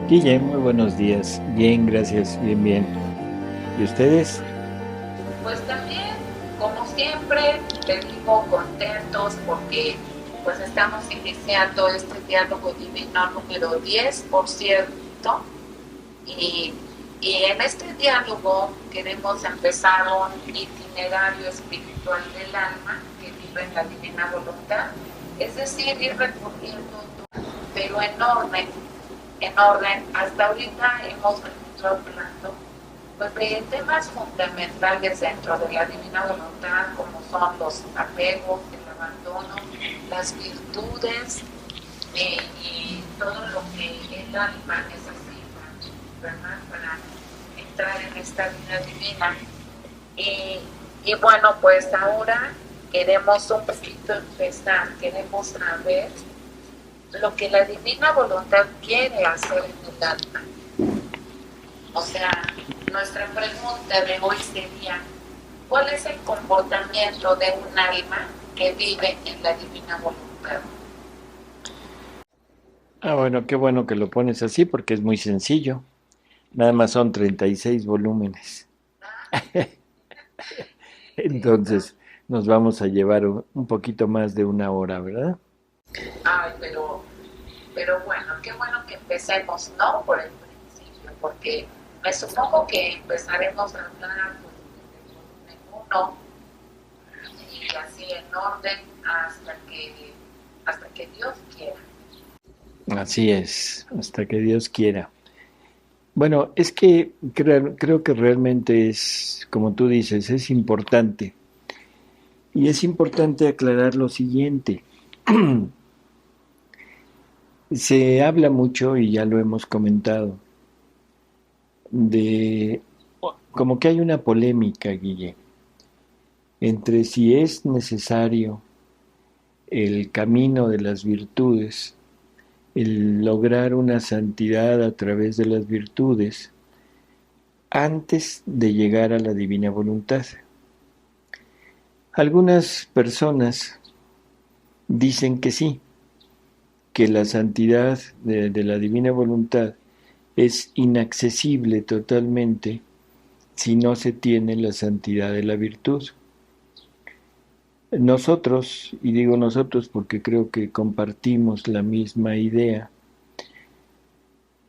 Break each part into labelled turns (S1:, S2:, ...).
S1: Guille, muy buenos días. Bien, gracias, bien, bien. ¿Y ustedes?
S2: Pues también, como siempre, te digo contentos porque pues estamos iniciando este diálogo divino número 10, por cierto, y, y en este diálogo queremos empezar un itinerario espiritual del alma que vive en la divina voluntad, es decir, ir recorriendo, pero en orden. Hasta ahorita hemos venido hablando pues, de temas fundamentales dentro de la divina voluntad, como son los apegos, el abandono, las virtudes y todo lo que el alma necesita, ¿verdad? Para entrar en esta vida divina. Y, y bueno, pues ahora queremos un poquito empezar, queremos saber lo que la divina voluntad quiere hacer en el alma. O sea, nuestra pregunta de hoy sería, ¿cuál es el comportamiento de un alma que vive en la divina voluntad?
S1: Bueno, qué bueno que lo pones así porque es muy sencillo. Nada más son 36 volúmenes. Entonces nos vamos a llevar un poquito más de una hora, ¿verdad?
S2: Ay, pero bueno, qué bueno que empecemos, ¿no? Por el principio, porque me supongo que empezaremos a hablar del volumen 1 y así en orden hasta que Dios quiera.
S1: Así es, hasta que Dios quiera. Bueno, es que creo que realmente es, como tú dices, es importante. Y es importante aclarar lo siguiente. Se habla mucho, y ya lo hemos comentado, de como que hay una polémica, Guille, entre si es necesario el camino de las virtudes, el lograr una santidad a través de las virtudes, antes de llegar a la divina voluntad. Algunas personas dicen que sí, que la santidad de la divina voluntad es inaccesible totalmente si no se tiene la santidad de la virtud. Nosotros, y digo nosotros porque creo que compartimos la misma idea,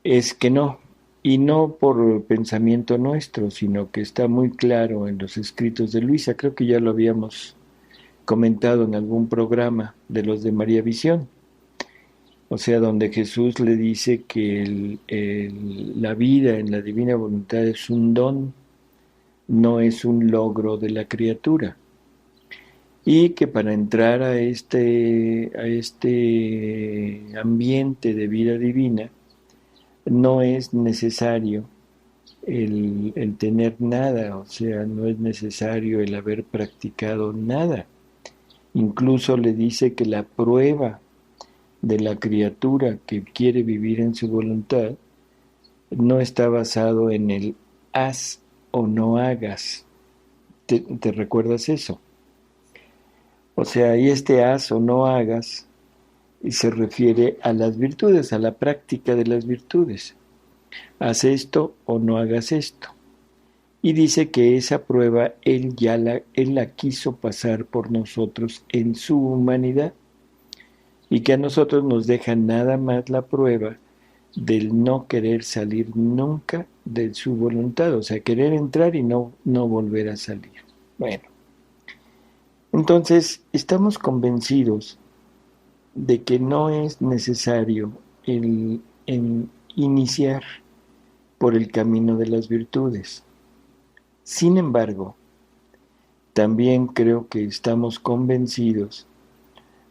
S1: es que no, y no por pensamiento nuestro, sino que está muy claro en los escritos de Luisa, creo que ya lo habíamos comentado en algún programa de los de María Visión, o sea, donde Jesús le dice que la vida en la divina voluntad es un don, no es un logro de la criatura. Y que para entrar a este ambiente de vida divina no es necesario el tener nada, o sea, no es necesario el haber practicado nada. Incluso le dice que la prueba de la criatura que quiere vivir en su voluntad no está basado en el haz o no hagas. ¿Te recuerdas eso? O sea, y este haz o no hagas y se refiere a las virtudes, a la práctica de las virtudes. Haz esto o no hagas esto. Y dice que esa prueba él la quiso pasar por nosotros en su humanidad y que a nosotros nos deja nada más la prueba del no querer salir nunca de su voluntad, o sea, querer entrar y no volver a salir. Bueno, entonces estamos convencidos de que no es necesario el iniciar por el camino de las virtudes. Sin embargo, también creo que estamos convencidos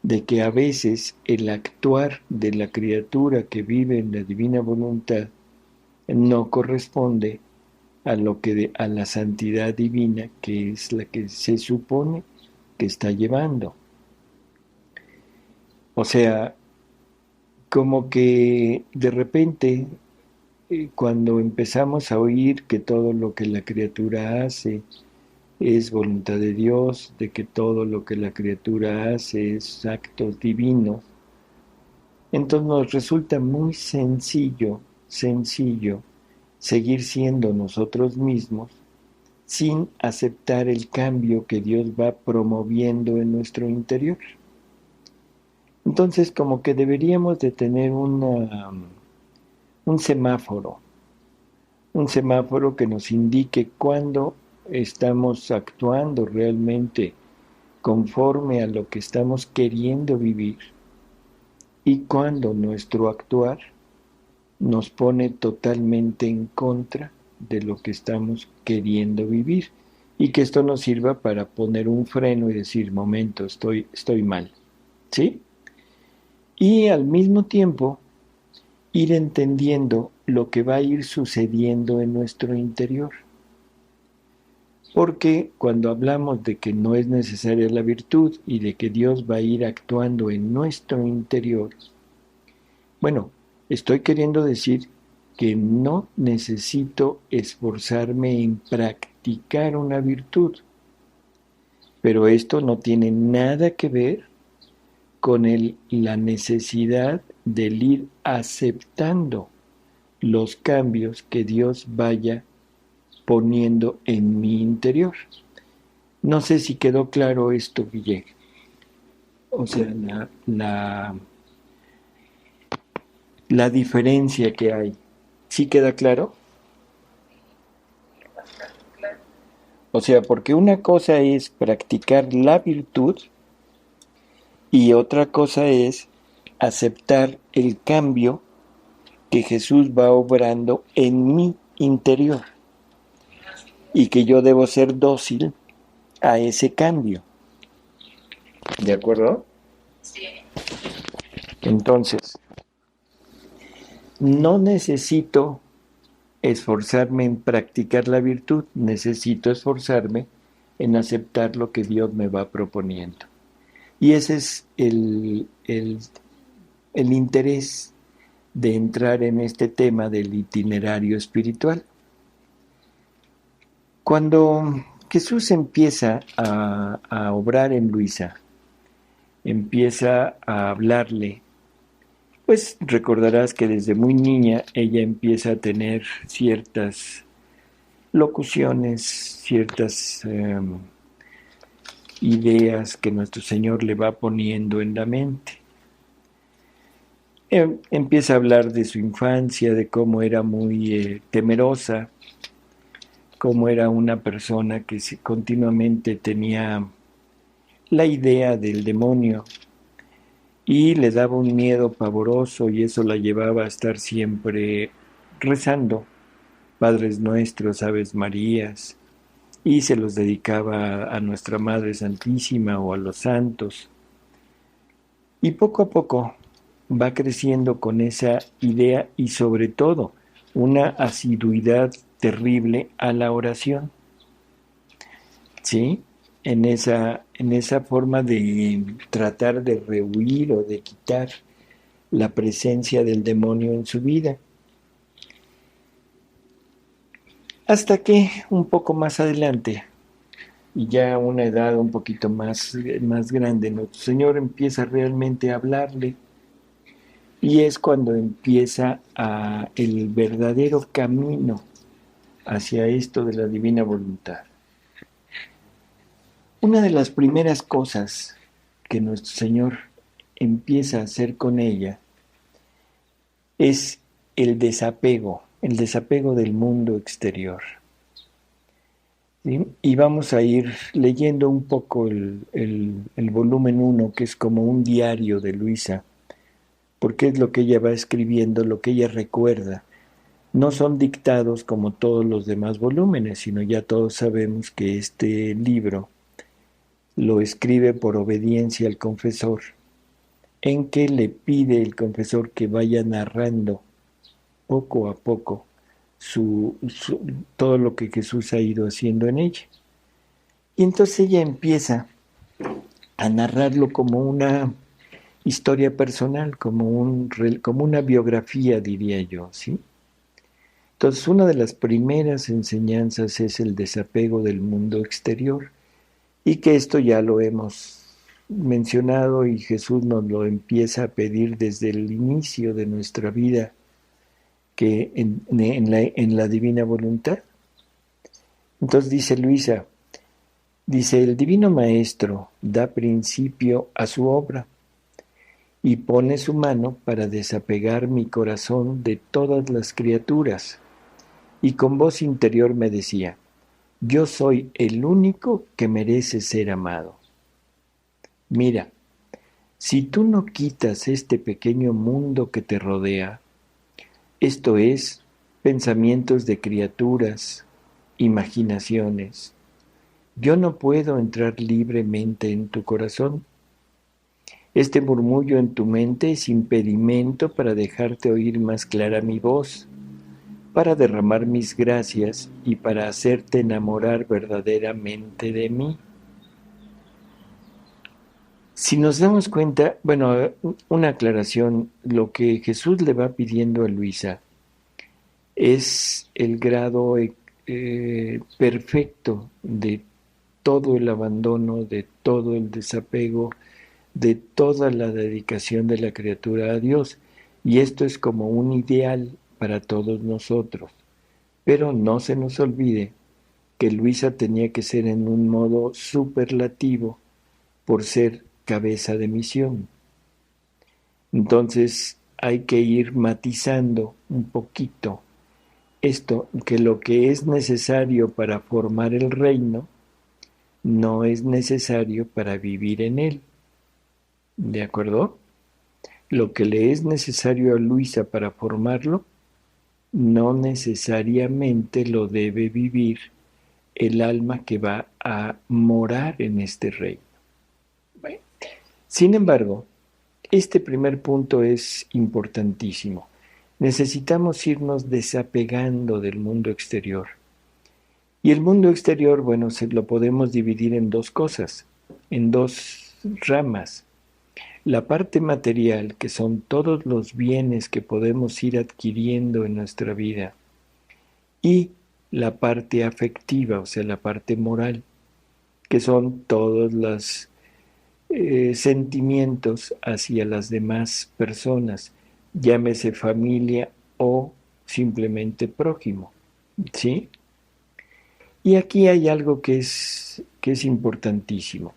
S1: de que a veces el actuar de la criatura que vive en la divina voluntad no corresponde a la santidad divina que es la que se supone que está llevando. O sea, como que de repente cuando empezamos a oír que todo lo que la criatura hace es voluntad de Dios, de que todo lo que la criatura hace es actos divinos, entonces nos resulta muy sencillo sencillo seguir siendo nosotros mismos sin aceptar el cambio que Dios va promoviendo en nuestro interior. Entonces, como que deberíamos de tener un semáforo que nos indique cuándo estamos actuando realmente conforme a lo que estamos queriendo vivir y cuándo nuestro actuar nos pone totalmente en contra de lo que estamos queriendo vivir, y que esto nos sirva para poner un freno y decir, momento, estoy mal, ¿sí? Y al mismo tiempo ir entendiendo lo que va a ir sucediendo en nuestro interior. Porque cuando hablamos de que no es necesaria la virtud y de que Dios va a ir actuando en nuestro interior, bueno, estoy queriendo decir que no necesito esforzarme en practicar una virtud, pero esto no tiene nada que ver con la necesidad del ir aceptando los cambios que Dios vaya poniendo en mi interior. No sé si quedó claro esto, Guille. O sea, la diferencia que hay. ¿Sí queda claro? O sea, porque una cosa es practicar la virtud y otra cosa es aceptar el cambio que Jesús va obrando en mi interior y que yo debo ser dócil a ese cambio. ¿De acuerdo?
S2: Sí.
S1: Entonces, no necesito esforzarme en practicar la virtud, necesito esforzarme en aceptar lo que Dios me va proponiendo. Y ese es el interés de entrar en este tema del itinerario espiritual. Cuando Jesús empieza a obrar en Luisa, empieza a hablarle, pues recordarás que desde muy niña ella empieza a tener ciertas locuciones, ciertas ideas que nuestro Señor le va poniendo en la mente. Empieza a hablar de su infancia, de cómo era muy temerosa, cómo era una persona que continuamente tenía la idea del demonio y le daba un miedo pavoroso, y eso la llevaba a estar siempre rezando Padres Nuestros, Aves Marías, y se los dedicaba a nuestra Madre Santísima o a los santos. Y poco a poco va creciendo con esa idea y sobre todo una asiduidad terrible a la oración, ¿sí? En esa forma de tratar de rehuir o de quitar la presencia del demonio en su vida. Hasta que un poco más adelante, y ya a una edad un poquito más grande, nuestro Señor empieza realmente a hablarle, y es cuando empieza el verdadero camino hacia esto de la divina voluntad. Una de las primeras cosas que nuestro Señor empieza a hacer con ella es el desapego del mundo exterior. ¿Sí? Y vamos a ir leyendo un poco el volumen 1, que es como un diario de Luisa, porque es lo que ella va escribiendo, lo que ella recuerda. No son dictados como todos los demás volúmenes, sino ya todos sabemos que este libro lo escribe por obediencia al confesor, en que le pide el confesor que vaya narrando poco a poco todo lo que Jesús ha ido haciendo en ella. Y entonces ella empieza a narrarlo como una historia personal, como una biografía, diría yo, ¿sí? Entonces, una de las primeras enseñanzas es el desapego del mundo exterior, y que esto ya lo hemos mencionado y Jesús nos lo empieza a pedir desde el inicio de nuestra vida que en la divina voluntad. Entonces dice Luisa, dice, el divino maestro da principio a su obra y pone su mano para desapegar mi corazón de todas las criaturas. Y con voz interior me decía, yo soy el único que merece ser amado. Mira, si tú no quitas este pequeño mundo que te rodea, esto es, pensamientos de criaturas, imaginaciones, yo no puedo entrar libremente en tu corazón. Este murmullo en tu mente es impedimento para dejarte oír más clara mi voz, para derramar mis gracias y para hacerte enamorar verdaderamente de mí. Si nos damos cuenta, bueno, una aclaración, lo que Jesús le va pidiendo a Luisa es el grado perfecto de todo el abandono, de todo el desapego, de toda la dedicación de la criatura a Dios. Y esto es como un ideal para todos nosotros. Pero no se nos olvide que Luisa tenía que ser en un modo superlativo por ser cabeza de misión. Entonces hay que ir matizando un poquito esto, que lo que es necesario para formar el reino no es necesario para vivir en él. ¿De acuerdo? Lo que le es necesario a Luisa para formarlo, no necesariamente lo debe vivir el alma que va a morar en este reino. Bueno, sin embargo, este primer punto es importantísimo. Necesitamos irnos desapegando del mundo exterior. Y el mundo exterior, bueno, se lo podemos dividir en dos cosas, en dos ramas. La parte material, que son todos los bienes que podemos ir adquiriendo en nuestra vida, y la parte afectiva, o sea, la parte moral, que son todos los sentimientos hacia las demás personas, llámese familia o simplemente prójimo, ¿sí? Y aquí hay algo que es importantísimo.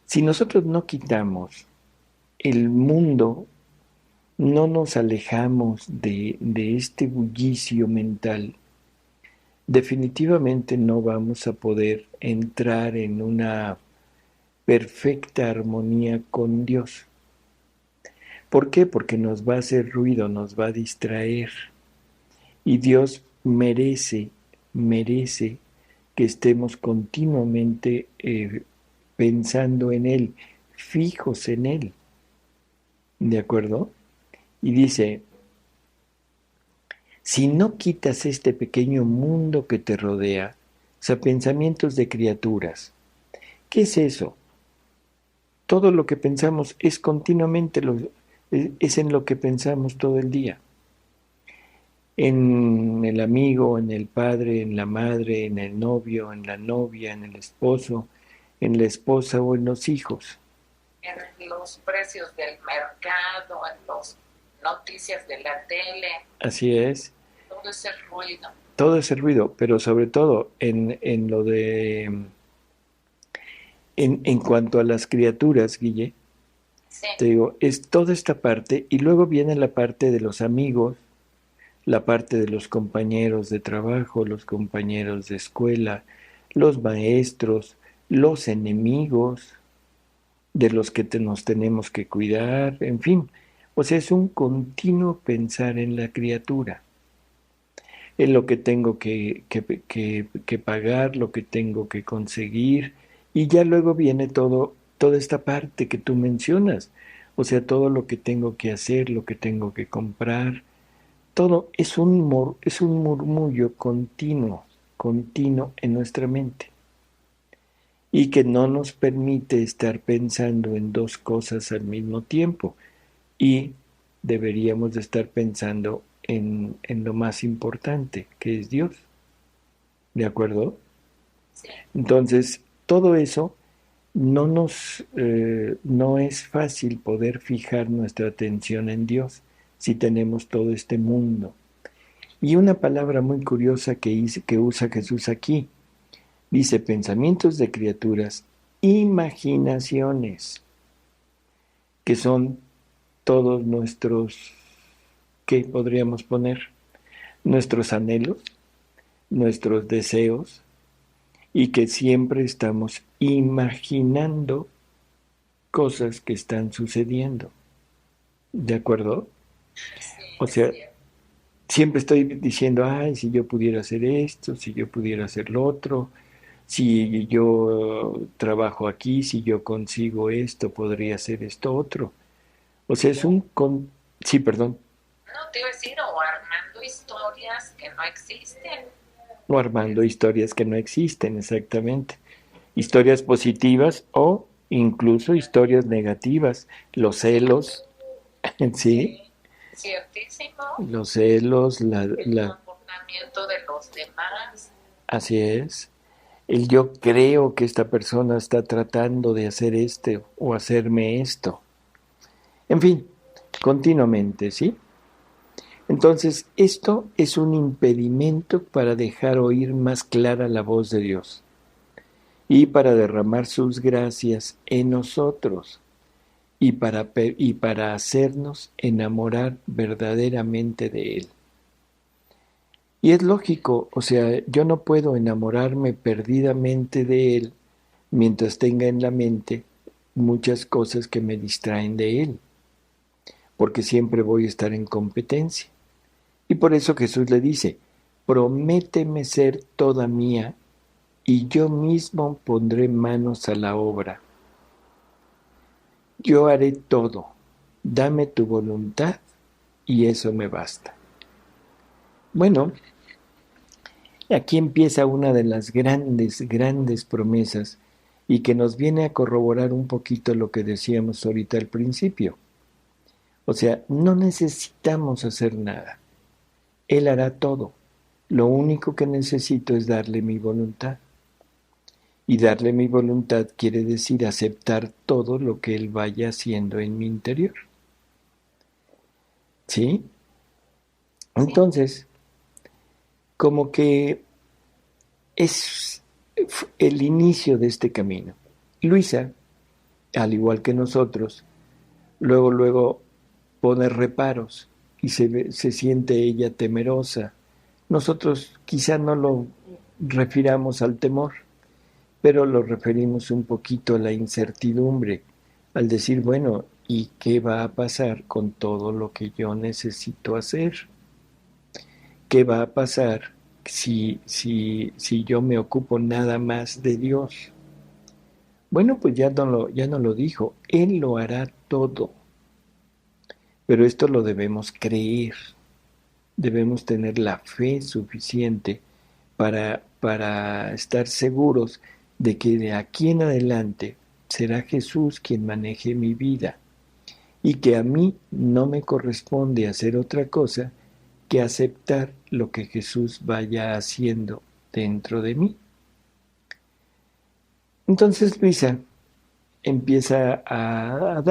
S1: Si nosotros no quitamos el mundo, no nos alejamos de este bullicio mental, definitivamente no vamos a poder entrar en una perfecta armonía con Dios. ¿Por qué? Porque nos va a hacer ruido, nos va a distraer. Y Dios merece que estemos continuamente pensando en Él, fijos en Él. ¿De acuerdo? Y dice, si no quitas este pequeño mundo que te rodea, o sea, pensamientos de criaturas, ¿qué es eso? Todo lo que pensamos es continuamente, es en lo que pensamos todo el día. En el amigo, en el padre, en la madre, en el novio, en la novia, en el esposo, en la esposa o en los hijos.
S2: En los precios del mercado, en las noticias de la tele.
S1: Así es.
S2: Todo ese ruido.
S1: Todo ese ruido, pero sobre todo en lo de... En cuanto a las criaturas, Guille,
S2: sí.
S1: Te digo, es toda esta parte y luego viene la parte de los amigos, la parte de los compañeros de trabajo, los compañeros de escuela, los maestros, los enemigos de los que nos tenemos que cuidar, en fin. O sea, es un continuo pensar en la criatura, en lo que tengo que pagar, lo que tengo que conseguir, y ya luego viene toda esta parte que tú mencionas, o sea, todo lo que tengo que hacer, lo que tengo que comprar, todo es un murmullo continuo en nuestra mente, y que no nos permite estar pensando en dos cosas al mismo tiempo, y deberíamos de estar pensando en lo más importante, que es Dios. ¿De acuerdo?
S2: Sí.
S1: Entonces, todo eso no es fácil poder fijar nuestra atención en Dios si tenemos todo este mundo. Y una palabra muy curiosa que usa Jesús aquí, dice pensamientos de criaturas, imaginaciones, que son todos nuestros, ¿qué podríamos poner? Nuestros anhelos, nuestros deseos, y que siempre estamos imaginando cosas que están sucediendo. ¿De acuerdo?
S2: Sí,
S1: O
S2: es
S1: sea,
S2: cierto.
S1: siempre estoy diciendo, ay, si yo pudiera hacer esto, si yo pudiera hacer lo otro, si yo trabajo aquí, si yo consigo esto, podría hacer esto otro. O sea, es un... Sí, perdón.
S2: No te iba a decir, o armando historias que no existen.
S1: O armando historias que no existen, exactamente. Historias positivas o incluso historias negativas. Los celos, ¿sí?
S2: Sí, ciertísimo.
S1: Los celos,
S2: El comportamiento de los demás.
S1: así es. El yo creo que esta persona está tratando de hacer este o hacerme esto. En fin, continuamente, ¿sí? Entonces, esto es un impedimento para dejar oír más clara la voz de Dios y para derramar sus gracias en nosotros y para hacernos enamorar verdaderamente de Él. Y es lógico, o sea, yo no puedo enamorarme perdidamente de Él mientras tenga en la mente muchas cosas que me distraen de Él, porque siempre voy a estar en competencia. Y por eso Jesús le dice, prométeme ser toda mía y yo mismo pondré manos a la obra. Yo haré todo, dame tu voluntad y eso me basta. Bueno, aquí empieza una de las grandes, grandes promesas y que nos viene a corroborar un poquito lo que decíamos ahorita al principio. O sea, no necesitamos hacer nada. Él hará todo. Lo único que necesito es darle mi voluntad. Y darle mi voluntad quiere decir aceptar todo lo que Él vaya haciendo en mi interior. ¿Sí?
S2: Sí,
S1: Entonces, como que es el inicio de este camino. Luisa, al igual que nosotros, luego pone reparos y se siente ella temerosa. Nosotros quizá no lo refiramos al temor, pero lo referimos un poquito a la incertidumbre, al decir, bueno, ¿y qué va a pasar con todo lo que yo necesito hacer? ¿Qué va a pasar si yo me ocupo nada más de Dios? Bueno, pues ya no lo dijo, Él lo hará todo, pero esto lo debemos creer, debemos tener la fe suficiente para estar seguros de que de aquí en adelante será Jesús quien maneje mi vida y que a mí no me corresponde hacer otra cosa que aceptar lo que Jesús vaya haciendo dentro de mí. Entonces Luisa empieza a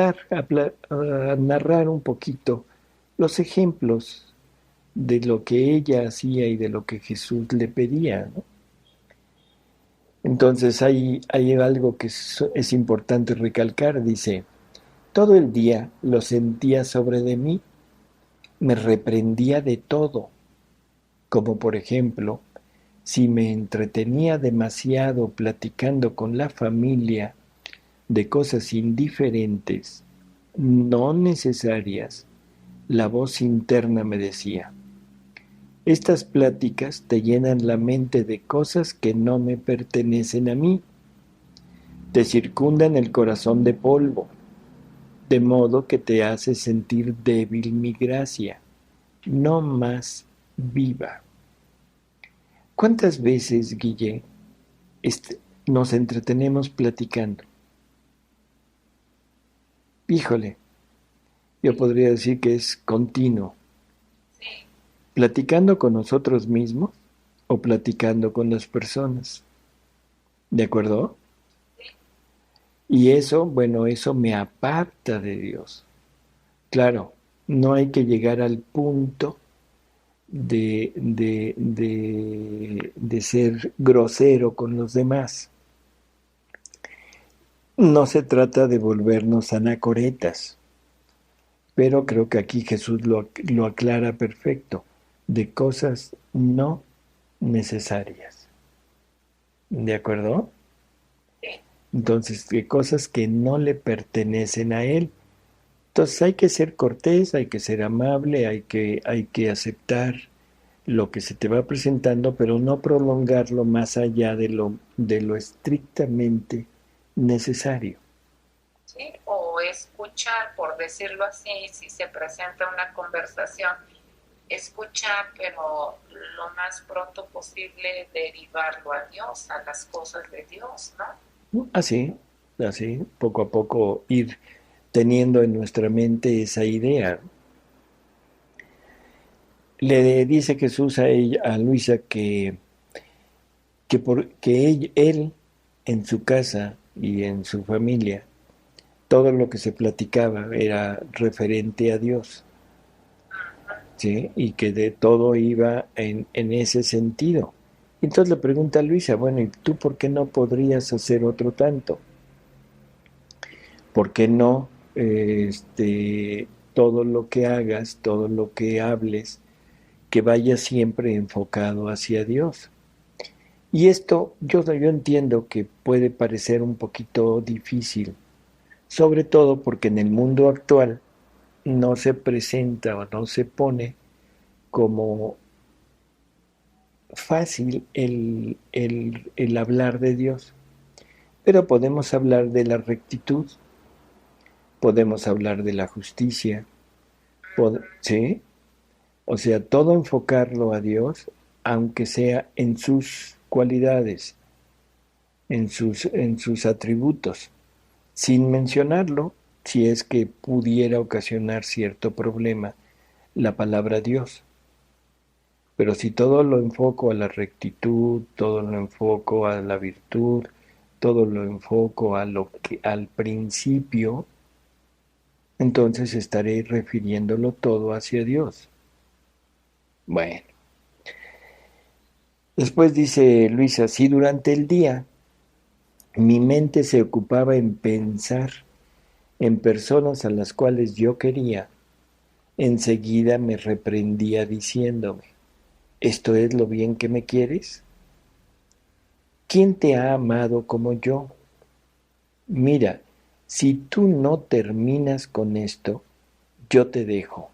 S1: narrar un poquito los ejemplos de lo que ella hacía y de lo que Jesús le pedía, ¿no? Entonces hay algo que es importante recalcar, dice, todo el día lo sentía sobre de mí, me reprendía de todo, como por ejemplo, si me entretenía demasiado platicando con la familia de cosas indiferentes, no necesarias, la voz interna me decía, estas pláticas te llenan la mente de cosas que no me pertenecen a mí, te circundan el corazón de polvo, de modo que te hace sentir débil mi gracia, no más viva. ¿Cuántas veces, Guille, nos entretenemos platicando? Híjole, yo
S2: sí,
S1: podría decir que es continuo.
S2: sí,
S1: Platicando con nosotros mismos o platicando con las personas. ¿De acuerdo?
S2: sí,
S1: Y eso, bueno, eso me aparta de Dios. Claro, no hay que llegar al punto de ser grosero con los demás. No se trata de volvernos anacoretas, pero creo que aquí Jesús lo aclara perfecto, de cosas no necesarias. ¿De acuerdo?
S2: Sí.
S1: Entonces, de cosas que no le pertenecen a él. Entonces hay que ser cortés, hay que ser amable, hay que aceptar lo que se te va presentando, pero no prolongarlo más allá de lo estrictamente necesario.
S2: ¿Sí? O escuchar, por decirlo así, si se presenta una conversación, escuchar, pero lo más pronto posible derivarlo a Dios, a las cosas de Dios, ¿no?
S1: Así, así, poco a poco ir teniendo en nuestra mente esa idea. Le dice Jesús a ella, a Luisa, que él en su casa y en su familia, todo lo que se platicaba era referente a Dios, ¿sí? Y que de todo iba en ese sentido. Entonces le pregunta a Luisa, bueno, ¿y tú por qué no podrías hacer otro tanto? ¿Por qué no todo lo que hagas, todo lo que hables, que vaya siempre enfocado hacia Dios? Y esto yo entiendo que puede parecer un poquito difícil, sobre todo porque en el mundo actual no se presenta o no se pone como fácil el hablar de Dios. Pero podemos hablar de la rectitud, podemos hablar de la justicia, ¿sí? O sea, todo enfocarlo a Dios, aunque sea en sus cualidades, en sus atributos, sin mencionarlo, si es que pudiera ocasionar cierto problema, la palabra Dios. Pero si todo lo enfoco a la rectitud, todo lo enfoco a la virtud, todo lo enfoco a lo que al principio, entonces estaré refiriéndolo todo hacia Dios. Bueno, después dice Luisa, si durante el día mi mente se ocupaba en pensar en personas a las cuales yo quería, enseguida me reprendía diciéndome, ¿esto es lo bien que me quieres? ¿Quién te ha amado como yo? Mira, si tú no terminas con esto, yo te dejo.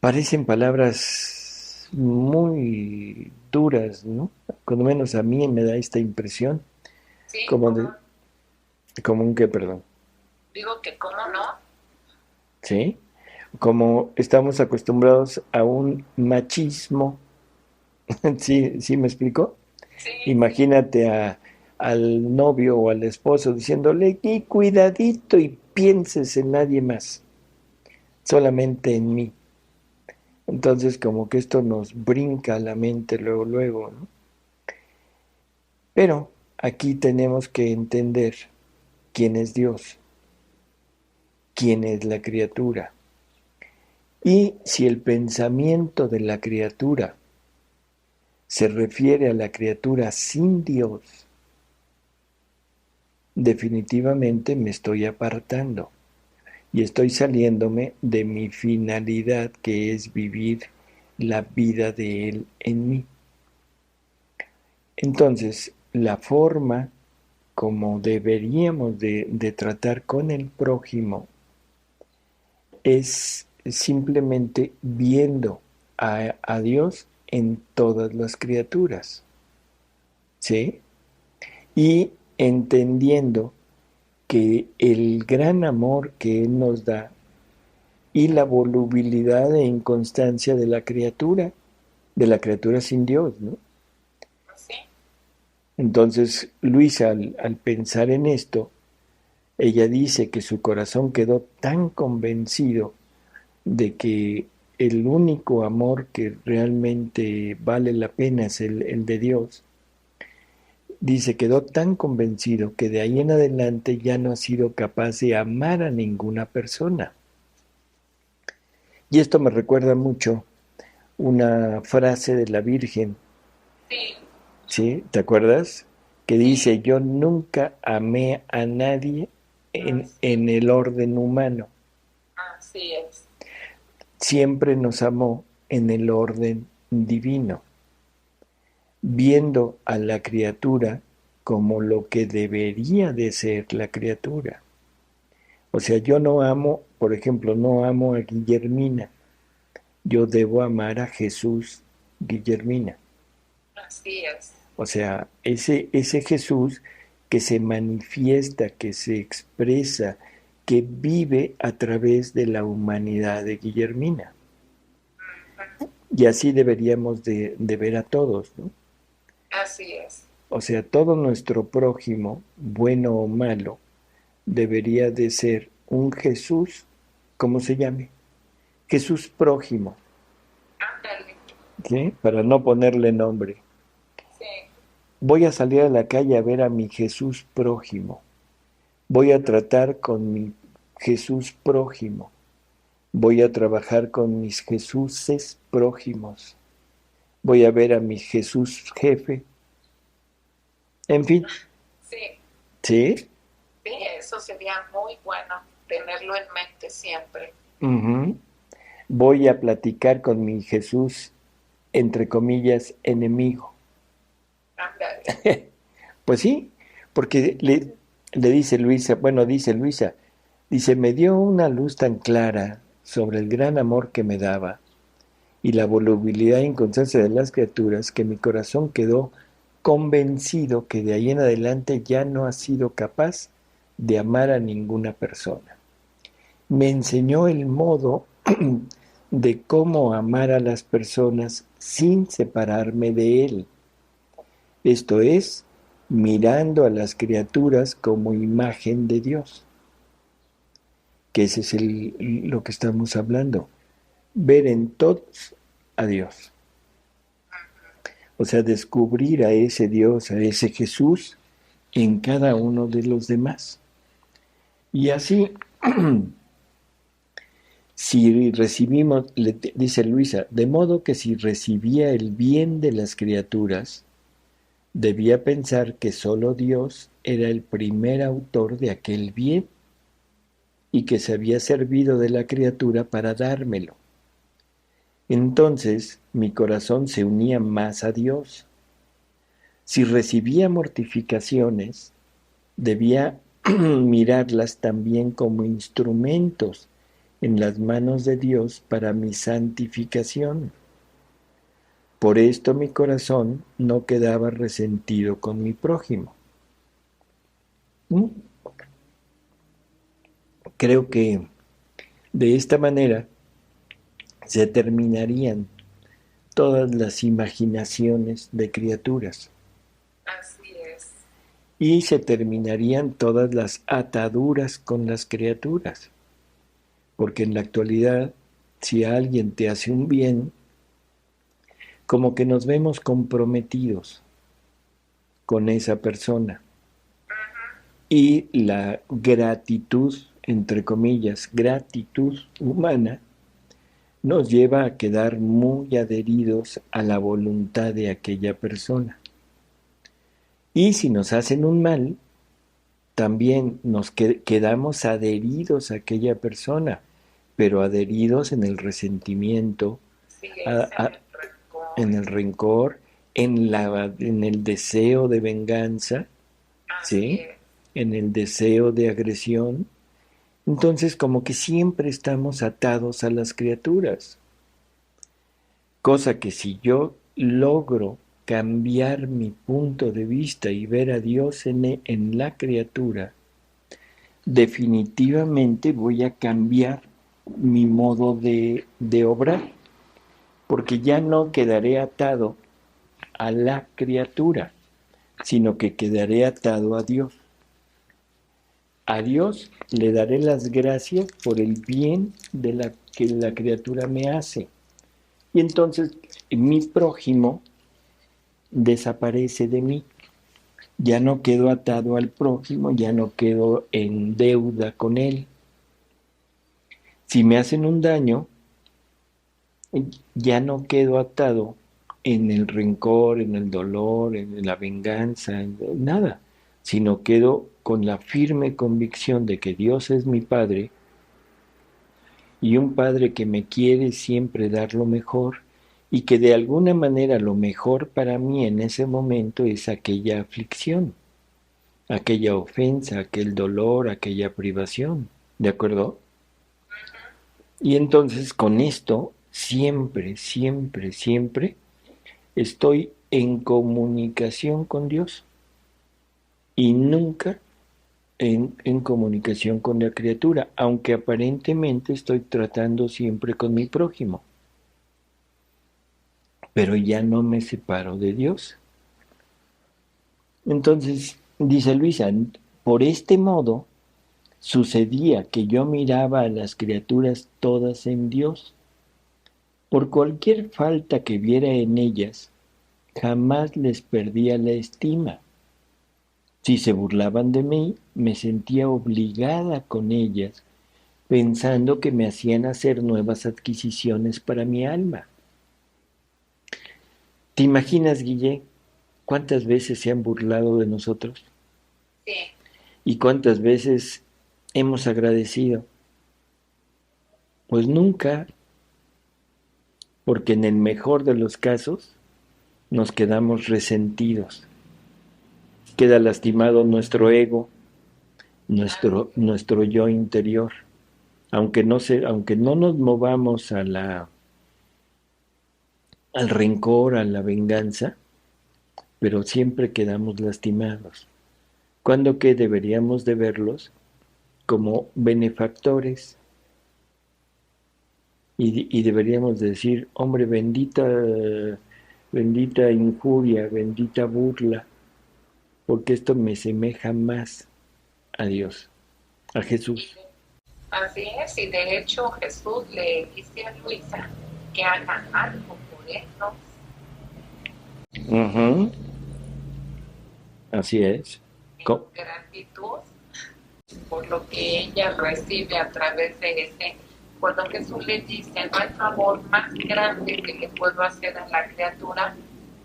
S1: Parecen palabras muy duras, ¿no? Cuando menos a mí me da esta impresión,
S2: Sí,
S1: como de, como un que, perdón,
S2: digo que cómo no.
S1: ¿sí? Como estamos acostumbrados a un machismo, ¿sí, sí me explico?
S2: Sí,
S1: Imagínate al novio o al esposo diciéndole, y cuidadito y pienses en nadie más, solamente en mí. Entonces como que esto nos brinca a la mente luego, luego, ¿no? Pero aquí tenemos que entender quién es Dios, quién es la criatura. Y si el pensamiento de la criatura se refiere a la criatura sin Dios, definitivamente me estoy apartando y estoy saliéndome de mi finalidad, que es vivir la vida de Él en mí. Entonces, la forma como deberíamos de tratar con el prójimo es simplemente viendo a Dios en todas las criaturas, ¿sí? Y entendiendo que el gran amor que Él nos da y la volubilidad e inconstancia de la criatura sin Dios, ¿no?
S2: sí,
S1: Entonces, Luisa, al pensar en esto, ella dice que su corazón quedó tan convencido de que el único amor que realmente vale la pena es el de Dios. Dice, quedó tan convencido que de ahí en adelante ya no ha sido capaz de amar a ninguna persona. Y esto me recuerda mucho una frase de la Virgen,
S2: Sí,
S1: ¿sí? ¿Te acuerdas? Que
S2: sí,
S1: dice, yo nunca amé a nadie
S2: así,
S1: en el orden humano,
S2: así es.
S1: siempre nos amó en el orden divino, viendo a la criatura como lo que debería de ser la criatura. O sea, yo no amo, por ejemplo, no amo a Guillermina, yo debo amar a Jesús Guillermina.
S2: Así es.
S1: O sea, ese Jesús que se manifiesta, que se expresa, que vive a través de la humanidad de Guillermina. Y así deberíamos de ver a todos, ¿no?
S2: Así es.
S1: O sea, todo nuestro prójimo, bueno o malo, debería de ser un Jesús, ¿cómo se llame? Jesús prójimo,
S2: Ándale.
S1: ¿sí? Para no ponerle nombre.
S2: Sí,
S1: Voy a salir a la calle a ver a mi Jesús prójimo. Voy a tratar con mi Jesús prójimo. Voy a trabajar con mis Jesuses prójimos. Voy a ver a mi Jesús jefe. En fin,
S2: sí,
S1: ¿sí?
S2: sí, eso sería muy bueno tenerlo en mente siempre.
S1: Ujú. Voy a platicar con mi Jesús, entre comillas, enemigo.
S2: Ándale.
S1: Pues sí, porque le dice Luisa, bueno, dice Luisa, dice, me dio una luz tan clara sobre el gran amor que me daba y la volubilidad e inconstancia de las criaturas que mi corazón quedó convencido que de ahí en adelante ya no ha sido capaz de amar a ninguna persona. Me enseñó el modo de cómo amar a las personas sin separarme de él. Esto es, mirando a las criaturas como imagen de Dios, que ese es lo que estamos hablando, ver en todos a Dios. O sea, descubrir a ese Dios, a ese Jesús en cada uno de los demás. Y así, si recibimos, dice Luisa, de modo que si recibía el bien de las criaturas, debía pensar que solo Dios era el primer autor de aquel bien y que se había servido de la criatura para dármelo. Entonces mi corazón se unía más a Dios. Si recibía mortificaciones, debía mirarlas también como instrumentos en las manos de Dios para mi santificación. Por esto mi corazón no quedaba resentido con mi prójimo. ¿Mm? Creo que de esta manera se terminarían todas las imaginaciones de criaturas
S2: Así es.
S1: y se terminarían todas las ataduras con las criaturas. Porque en la actualidad, si alguien te hace un bien, como que nos vemos comprometidos con esa persona. Y la gratitud, entre comillas, gratitud humana, nos lleva a quedar muy adheridos a la voluntad de aquella persona. Y si nos hacen un mal, también nos quedamos adheridos a aquella persona, pero adheridos en el resentimiento,
S2: Sí,
S1: a,
S2: es en
S1: a,
S2: el rencor.
S1: en el rencor, en el deseo de venganza,
S2: Así
S1: ¿sí?
S2: es.
S1: En el deseo de agresión. Entonces, como que siempre estamos atados a las criaturas. Cosa que si yo logro cambiar mi punto de vista y ver a Dios en la criatura, definitivamente voy a cambiar mi modo de obrar, porque ya no quedaré atado a la criatura, sino que quedaré atado a Dios. A Dios le daré las gracias por el bien que la criatura me hace. Y entonces mi prójimo desaparece de mí. Ya no quedo atado al prójimo, ya no quedo en deuda con él. Si me hacen un daño, ya no quedo atado en el rencor, en el dolor, en la venganza, en nada, sino quedo con la firme convicción de que Dios es mi Padre y un Padre que me quiere siempre dar lo mejor y que de alguna manera lo mejor para mí en ese momento es aquella aflicción, aquella ofensa, aquel dolor, aquella privación, ¿de acuerdo? Y entonces con esto siempre, siempre, siempre estoy en comunicación con Dios y nunca en comunicación con la criatura, aunque aparentemente estoy tratando siempre con mi prójimo, pero ya no me separo de Dios. Entonces, dice Luisa, por este modo sucedía que yo miraba a las criaturas todas en Dios. Por cualquier falta que viera en ellas, jamás les perdía la estima. Si se burlaban de mí, me sentía obligada con ellas, pensando que me hacían hacer nuevas adquisiciones para mi alma. ¿Te imaginas, Guille, cuántas veces se han burlado de nosotros?
S2: Sí.
S1: ¿Y cuántas veces hemos agradecido? Pues nunca, porque en el mejor de los casos nos quedamos resentidos. Queda lastimado nuestro ego, nuestro yo interior. Aunque no nos movamos al rencor, a la venganza, pero siempre quedamos lastimados. Cuando que deberíamos de verlos como benefactores y deberíamos de decir, hombre, bendita injuria, bendita burla, porque esto me semeja más a Dios, a Jesús.
S2: Así es, y de hecho Jesús le dice a Luisa que haga algo por ellos.
S1: Uh-huh. Así es.
S2: En gratitud por lo que ella recibe a través de ese. Por lo que Jesús le dice, no hay favor más grande que le puedo hacer a la criatura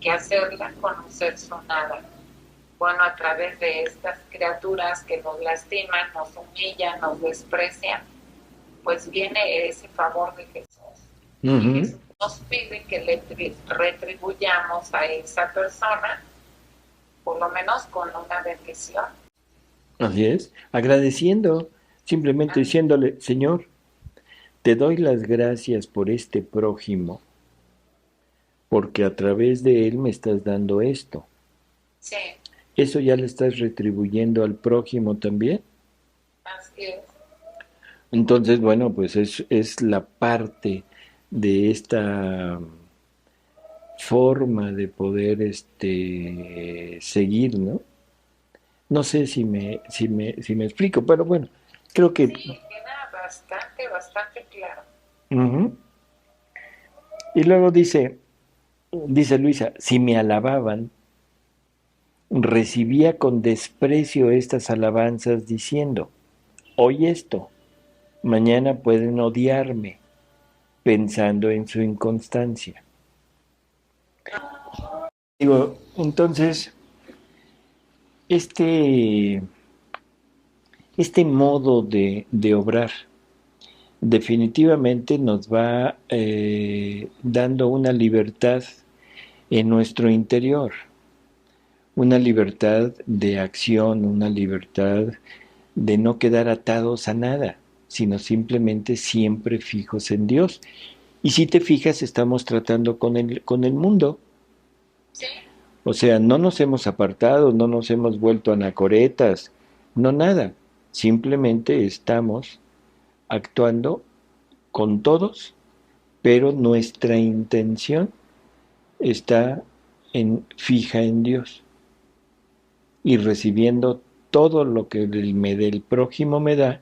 S2: que hacerla conocer su nada. Bueno, a través de estas criaturas que nos lastiman, nos humillan, nos desprecian, pues viene ese favor de Jesús.
S1: Uh-huh.
S2: Y Jesús nos pide que le retribuyamos a esa persona, por lo menos con una bendición.
S1: Así es, agradeciendo, simplemente diciéndole, Señor, te doy las gracias por este prójimo, porque a través de él me estás dando esto.
S2: Sí.
S1: ¿Eso ya le estás retribuyendo al prójimo también?
S2: Así es.
S1: Entonces, bueno, pues es la parte de esta forma de poder seguir, ¿no? No sé si me explico, pero bueno, creo que...
S2: Sí, queda bastante claro.
S1: Uh-huh. Y luego dice Luisa, si me alababan, recibía con desprecio estas alabanzas diciendo, hoy esto, mañana pueden odiarme, pensando en su inconstancia. Digo, entonces, este modo de obrar definitivamente nos va dando una libertad en nuestro interior, una libertad de acción, una libertad de no quedar atados a nada, sino simplemente siempre fijos en Dios. Y si te fijas, estamos tratando con el mundo.
S2: Sí.
S1: O sea, no nos hemos apartado, no nos hemos vuelto anacoretas, no nada. Simplemente estamos actuando con todos, pero nuestra intención está fija en Dios y recibiendo todo lo que del prójimo me da,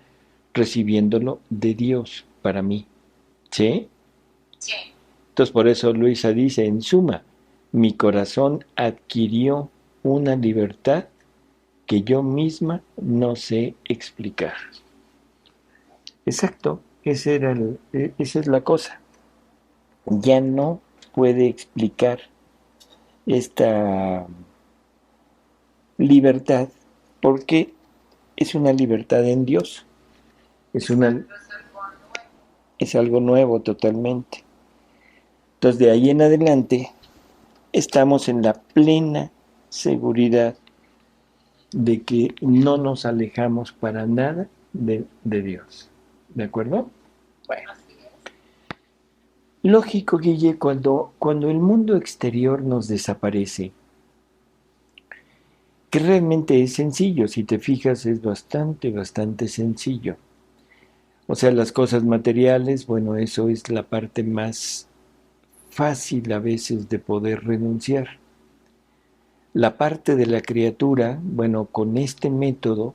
S1: recibiéndolo de Dios para mí. ¿Sí?
S2: Sí.
S1: Entonces por eso Luisa dice, en suma, mi corazón adquirió una libertad que yo misma no sé explicar. Exacto, esa es la cosa. ya no puede explicar esta libertad porque es una libertad en Dios, es, una,
S2: Exacto, es algo nuevo.
S1: es algo nuevo totalmente. Entonces de ahí en adelante estamos en la plena seguridad de que no nos alejamos para nada de Dios. ¿De acuerdo? Bueno.
S2: Así es.
S1: Lógico, Guille, cuando el mundo exterior nos desaparece, que realmente es sencillo, si te fijas es bastante sencillo. O sea, las cosas materiales, bueno, eso es la parte más fácil a veces de poder renunciar. La parte de la criatura, bueno, con este método,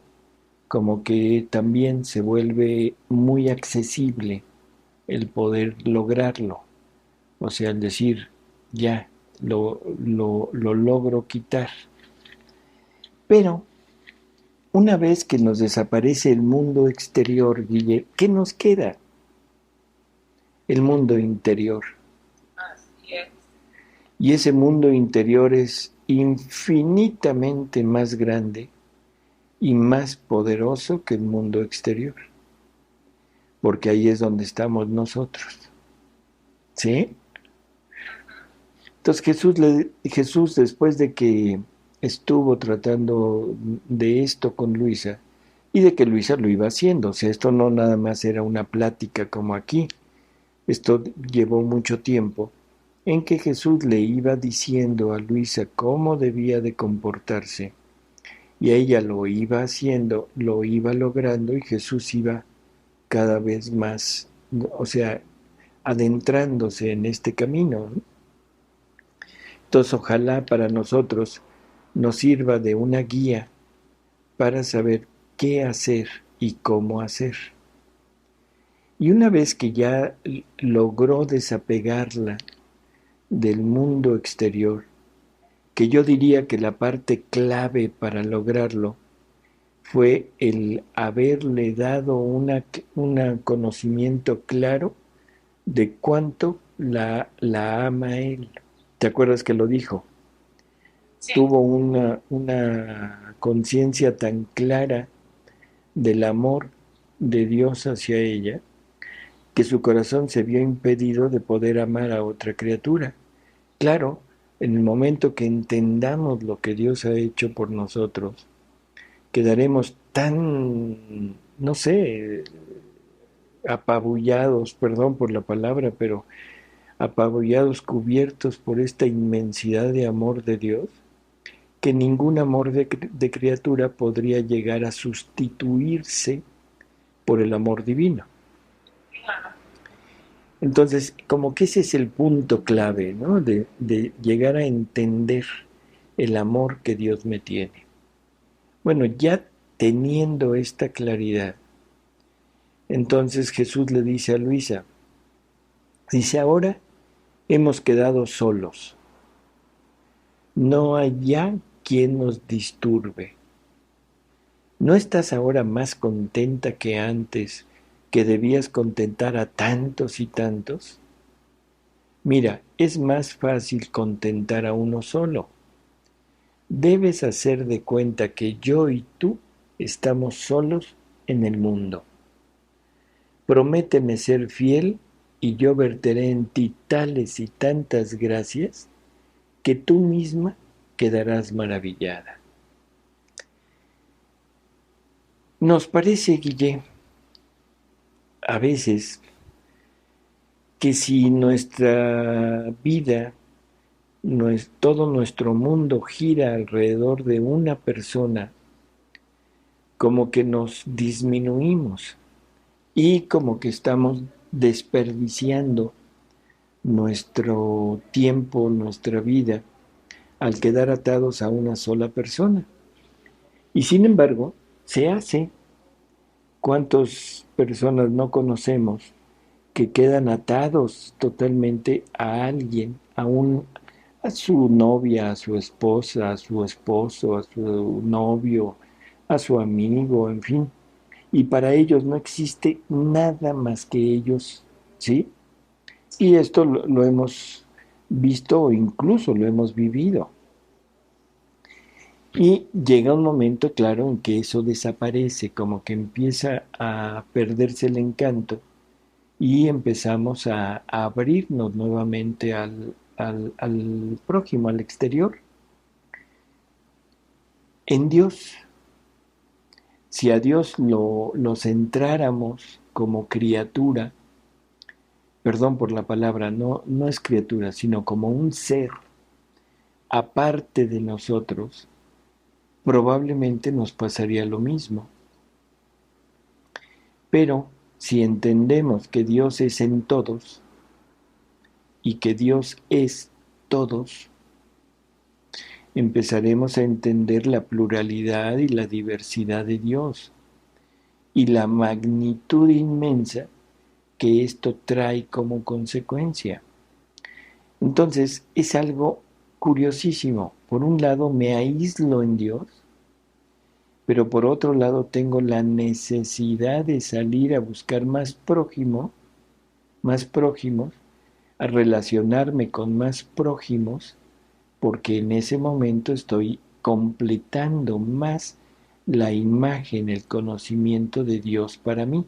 S1: como que también se vuelve muy accesible el poder lograrlo. O sea, el decir, ya, lo logro quitar. Pero una vez que nos desaparece el mundo exterior, Guille, ¿qué nos queda? El mundo interior.
S2: Así es.
S1: Y ese mundo interior es infinitamente más grande y más poderoso que el mundo exterior, porque ahí es donde estamos nosotros. ¿Sí? Entonces Jesús, después de que estuvo tratando de esto con Luisa, y de que Luisa lo iba haciendo, o sea, esto no nada más era una plática como aquí, esto llevó mucho tiempo, en que Jesús le iba diciendo a Luisa cómo debía de comportarse, y ella lo iba haciendo, lo iba logrando, y Jesús iba cada vez más, o sea, adentrándose en este camino, ¿no? Entonces, ojalá para nosotros nos sirva de una guía para saber qué hacer y cómo hacer. Y una vez que ya logró desapegarla del mundo exterior, que yo diría que la parte clave para lograrlo fue el haberle dado un conocimiento claro de cuánto la ama él. ¿Te acuerdas que lo dijo?
S2: Sí,
S1: Tuvo una conciencia tan clara del amor de Dios hacia ella que su corazón se vio impedido de poder amar a otra criatura. Claro, en el momento que entendamos lo que Dios ha hecho por nosotros, quedaremos tan, no sé, apabullados, perdón por la palabra, pero apabullados, cubiertos por esta inmensidad de amor de Dios, que ningún amor de criatura podría llegar a sustituirse por el amor divino.
S2: claro.
S1: Entonces, como que ese es el punto clave, ¿no? De llegar a entender el amor que Dios me tiene. Bueno, ya teniendo esta claridad, entonces Jesús le dice a Luisa, dice, ahora hemos quedado solos, no hay ya quien nos disturbe. ¿No estás ahora más contenta que antes, que debías contentar a tantos y tantos? Mira, es más fácil contentar a uno solo. Debes hacer de cuenta que yo y tú estamos solos en el mundo. Prométeme ser fiel y yo verteré en ti tales y tantas gracias que tú misma quedarás maravillada. Nos parece, Guille, a veces que si nuestra vida, todo nuestro mundo gira alrededor de una persona, como que nos disminuimos y como que estamos desperdiciando nuestro tiempo, nuestra vida, al quedar atados a una sola persona. Y sin embargo, se hace. ¿Cuántas personas no conocemos que quedan atados totalmente a alguien, a su novia, a su esposa, a su esposo, a su novio, a su amigo, en fin? Y para ellos no existe nada más que ellos, ¿sí? Y esto lo hemos visto o incluso lo hemos vivido. Y llega un momento, claro, en que eso desaparece, como que empieza a perderse el encanto y empezamos a abrirnos nuevamente al prójimo, al exterior, en Dios. Si a Dios lo centráramos como criatura, perdón por la palabra, no es criatura, sino como un ser aparte de nosotros, probablemente nos pasaría lo mismo. Pero si entendemos que Dios es en todos y que Dios es todos, empezaremos a entender la pluralidad y la diversidad de Dios y la magnitud inmensa que esto trae como consecuencia. Entonces es algo curiosísimo. Por un lado me aíslo en Dios, pero por otro lado tengo la necesidad de salir a buscar más prójimos, a relacionarme con más prójimos, porque en ese momento estoy completando más la imagen, el conocimiento de Dios para mí.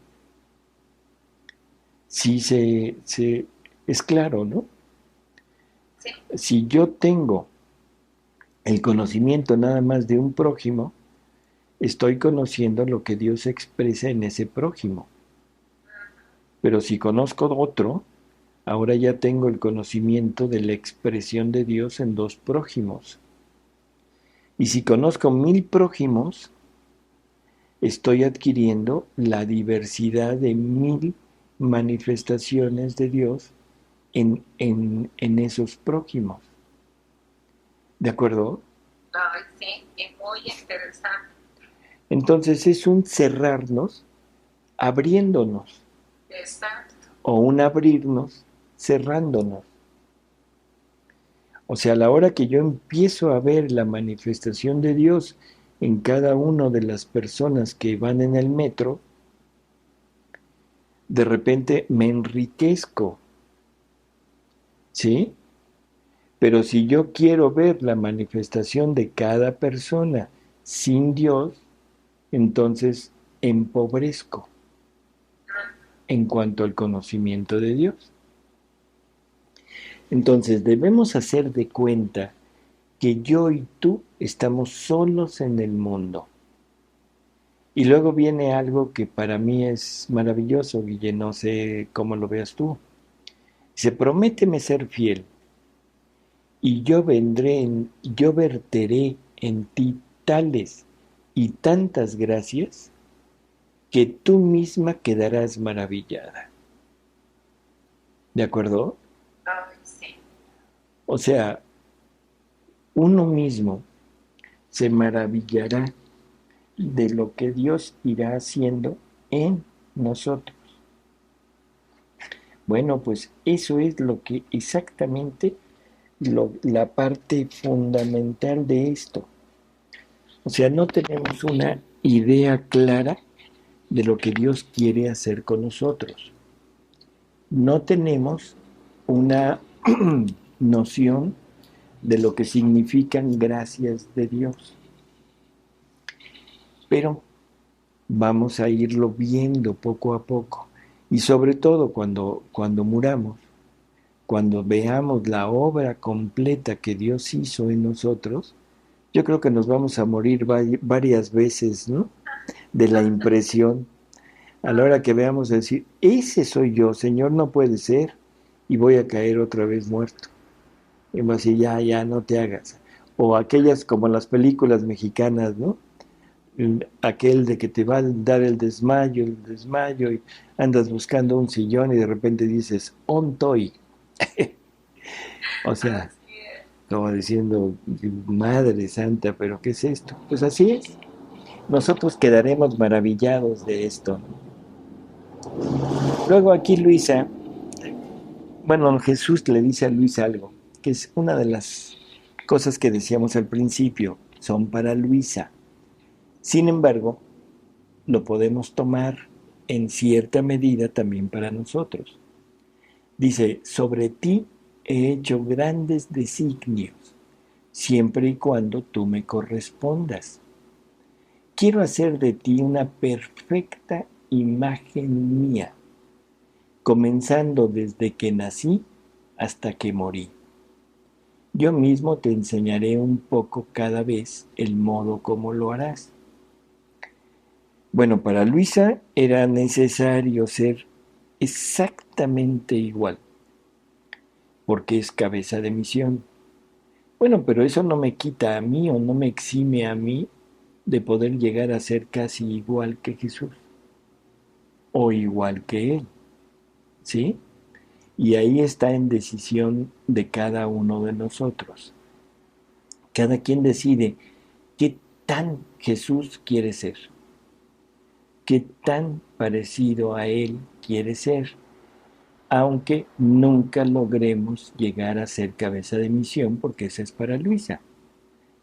S1: Sí es claro, ¿no?
S2: Sí,
S1: Si yo tengo el conocimiento nada más de un prójimo, estoy conociendo lo que Dios expresa en ese prójimo. Pero si conozco otro, ahora ya tengo el conocimiento de la expresión de Dios en dos prójimos. Y si conozco 1000 prójimos, estoy adquiriendo la diversidad de 1000 manifestaciones de Dios en esos prójimos. ¿De acuerdo?
S2: ay, sí, y muy interesante.
S1: Entonces es un cerrarnos abriéndonos
S2: Exacto.
S1: o un abrirnos cerrándonos. O sea, a la hora que yo empiezo a ver la manifestación de Dios en cada una de las personas que van en el metro, de repente me enriquezco, ¿sí? Pero si yo quiero ver la manifestación de cada persona sin Dios, entonces empobrezco en cuanto al conocimiento de Dios. Entonces debemos hacer de cuenta que yo y tú estamos solos en el mundo. Y luego viene algo que para mí es maravilloso, Guille, no sé cómo lo veas tú. Dice, prométeme ser fiel, y yo verteré en ti tales y tantas gracias que tú misma quedarás maravillada. ¿De acuerdo?
S2: Ay, sí.
S1: O sea, uno mismo se maravillará de lo que Dios irá haciendo en nosotros. Bueno, pues eso es lo que exactamente la parte fundamental de esto. O sea, no tenemos una idea clara de lo que Dios quiere hacer con nosotros. No tenemos una noción de lo que significan gracias de Dios. Pero vamos a irlo viendo poco a poco. Y sobre todo cuando muramos, cuando veamos la obra completa que Dios hizo en nosotros, yo creo que nos vamos a morir varias veces, ¿no? De la impresión. A la hora que veamos decir, ese soy yo, Señor, no puede ser, y voy a caer otra vez muerto. Y va a decir, ya, no te hagas. O aquellas como las películas mexicanas, ¿no? Aquel de que te va a dar el desmayo, y andas buscando un sillón y de repente dices, ontoy. O sea,
S2: Así es.
S1: como diciendo, Madre Santa, pero ¿qué es esto? Pues así es. Nosotros quedaremos maravillados de esto. Luego aquí Luisa, bueno, Jesús le dice a Luisa algo, que es una de las cosas que decíamos al principio, son para Luisa. Sin embargo, lo podemos tomar en cierta medida también para nosotros. Dice, sobre ti he hecho grandes designios, siempre y cuando tú me correspondas. Quiero hacer de ti una perfecta imagen mía, comenzando desde que nací hasta que morí. Yo mismo te enseñaré un poco cada vez el modo como lo harás. Bueno, para Luisa era necesario ser exactamente igual, porque es cabeza de misión. Bueno, pero eso no me quita a mí o no me exime a mí de poder llegar a ser casi igual que Jesús o igual que Él, ¿sí? Y ahí está en decisión de cada uno de nosotros. Cada quien decide qué tan Jesús quiere ser, qué tan parecido a Él quiere ser, aunque nunca logremos llegar a ser cabeza de misión, porque esa es para Luisa.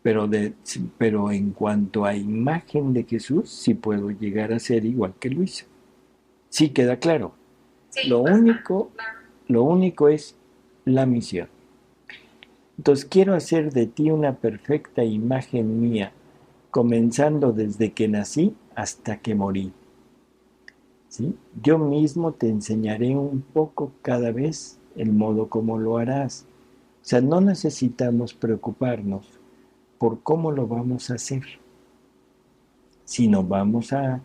S1: Pero en cuanto a imagen de Jesús, sí puedo llegar a ser igual que Luisa. Sí queda claro.
S2: Sí,
S1: Lo
S2: bastante
S1: único,
S2: claro.
S1: lo único es la misión. Entonces quiero hacer de ti una perfecta imagen mía, comenzando desde que nací hasta que morí. ¿Sí? Yo mismo te enseñaré un poco cada vez el modo como lo harás. O sea, no necesitamos preocuparnos por cómo lo vamos a hacer, sino vamos a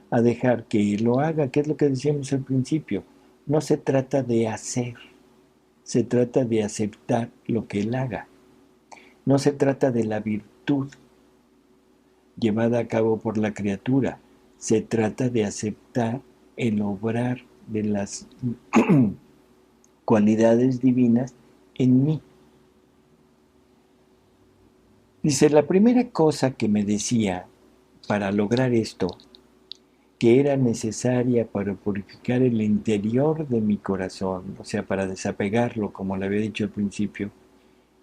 S1: dejar que Él lo haga, que es lo que decíamos al principio. No se trata de hacer, se trata de aceptar lo que Él haga. No se trata de la virtud llevada a cabo por la criatura, se trata de aceptar el obrar de las cualidades divinas en mí. Dice, la primera cosa que me decía para lograr esto, que era necesaria para purificar el interior de mi corazón, o sea, para desapegarlo, como le había dicho al principio,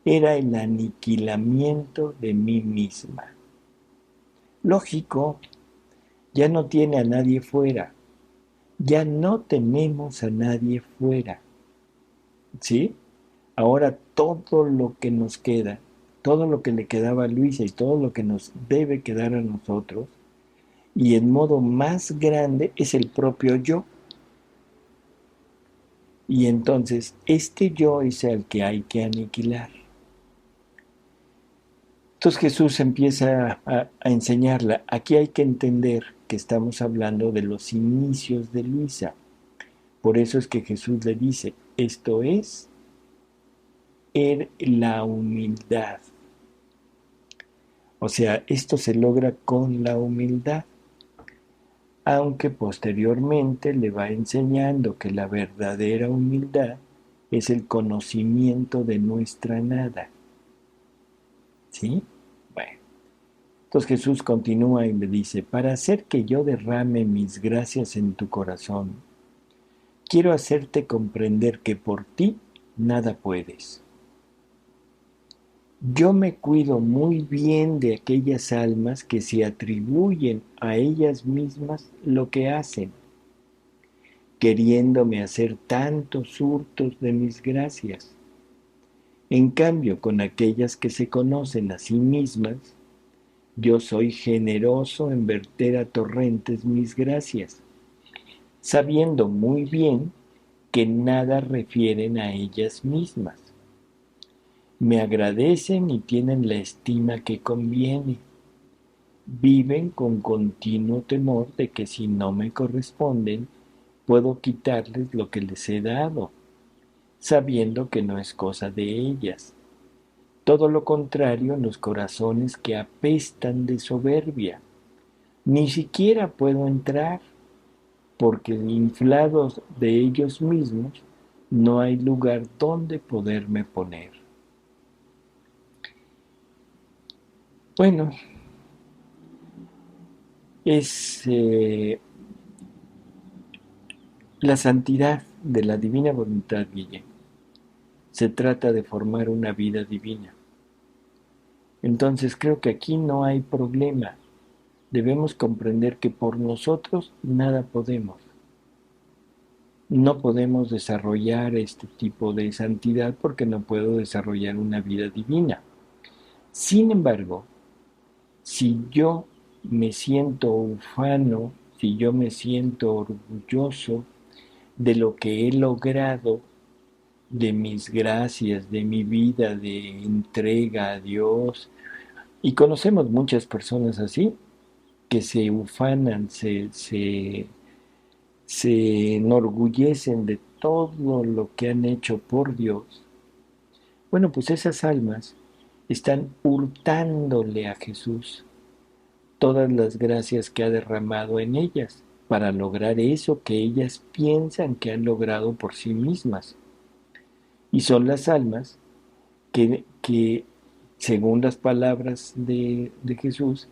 S1: era el aniquilamiento de mí misma. Lógico, ya no tiene a nadie fuera, ya no tenemos a nadie fuera, ¿sí? Ahora todo lo que nos queda, todo lo que le quedaba a Luisa y todo lo que nos debe quedar a nosotros, y en modo más grande es el propio yo. Y entonces este yo es el que hay que aniquilar. Entonces Jesús empieza a enseñarla. Aquí hay que entender que estamos hablando de los inicios de Luisa. Por eso es que Jesús le dice, esto es la humildad. O sea, esto se logra con la humildad, aunque posteriormente le va enseñando que la verdadera humildad es el conocimiento de nuestra nada. ¿Sí? Bueno, entonces Jesús continúa y le dice, para hacer que yo derrame mis gracias en tu corazón, quiero hacerte comprender que por ti nada puedes. Yo me cuido muy bien de aquellas almas que se atribuyen a ellas mismas lo que hacen, queriéndome hacer tantos hurtos de mis gracias. En cambio, con aquellas que se conocen a sí mismas, yo soy generoso en verter a torrentes mis gracias, sabiendo muy bien que nada refieren a ellas mismas. Me agradecen y tienen la estima que conviene. Viven con continuo temor de que si no me corresponden, puedo quitarles lo que les he dado, sabiendo que no es cosa de ellas. Todo lo contrario en los corazones que apestan de soberbia. Ni siquiera puedo entrar, porque inflados de ellos mismos, no hay lugar donde poderme poner. Bueno, es la santidad de la divina voluntad, Guille. Se trata de formar una vida divina. Entonces creo que aquí no hay problema. Debemos comprender que por nosotros nada podemos. no podemos desarrollar este tipo de santidad porque no puedo desarrollar una vida divina. Sin embargo, si yo me siento ufano, si yo me siento orgulloso de lo que he logrado, de mis gracias, de mi vida, de entrega a Dios, y conocemos muchas personas así, que se ufanan, se enorgullecen de todo lo que han hecho por Dios. Bueno, pues esas almas están hurtándole a Jesús todas las gracias que ha derramado en ellas para lograr eso que ellas piensan que han logrado por sí mismas. Y son las almas que según las palabras de Jesús,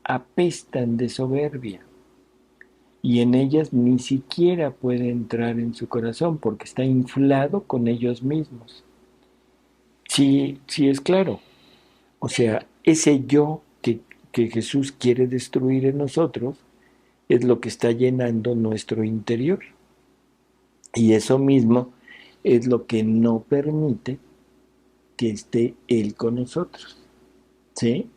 S1: apestan de soberbia. Y en ellas ni siquiera puede entrar en su corazón porque está inflado con ellos mismos. Sí, sí es claro. O sea, ese yo que Jesús quiere destruir en nosotros es lo que está llenando nuestro interior. Y eso mismo es lo que no permite que esté Él con nosotros. ¿Sí?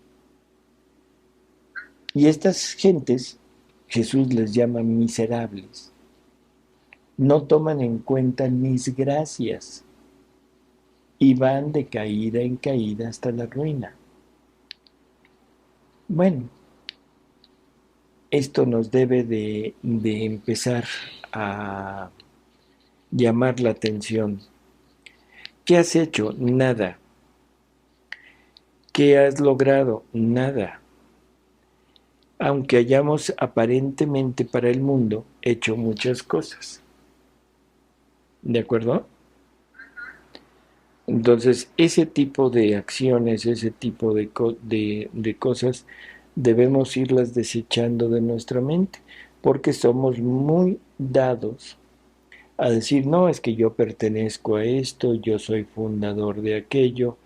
S1: Y estas gentes, Jesús les llama miserables. No toman en cuenta mis gracias y van de caída en caída hasta la ruina. Bueno, esto nos debe de empezar a llamar la atención. ¿Qué has hecho? Nada. ¿Qué has logrado? Nada. Aunque hayamos aparentemente para el mundo hecho muchas cosas. ¿De acuerdo? Entonces, ese tipo de acciones, ese tipo de cosas, debemos irlas desechando de nuestra mente, porque somos muy dados a decir, no, es que yo pertenezco a esto, yo soy fundador de aquello,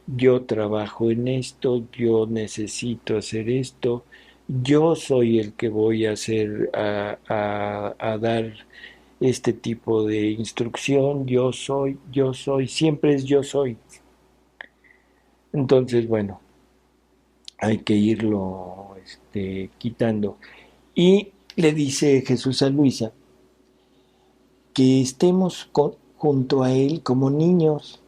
S1: yo trabajo en esto, yo necesito hacer esto, yo soy el que voy a hacer, a dar este tipo de instrucción, yo soy, siempre es yo soy. Entonces, bueno, hay que irlo quitando. Y le dice Jesús a Luisa que estemos junto a Él como niños,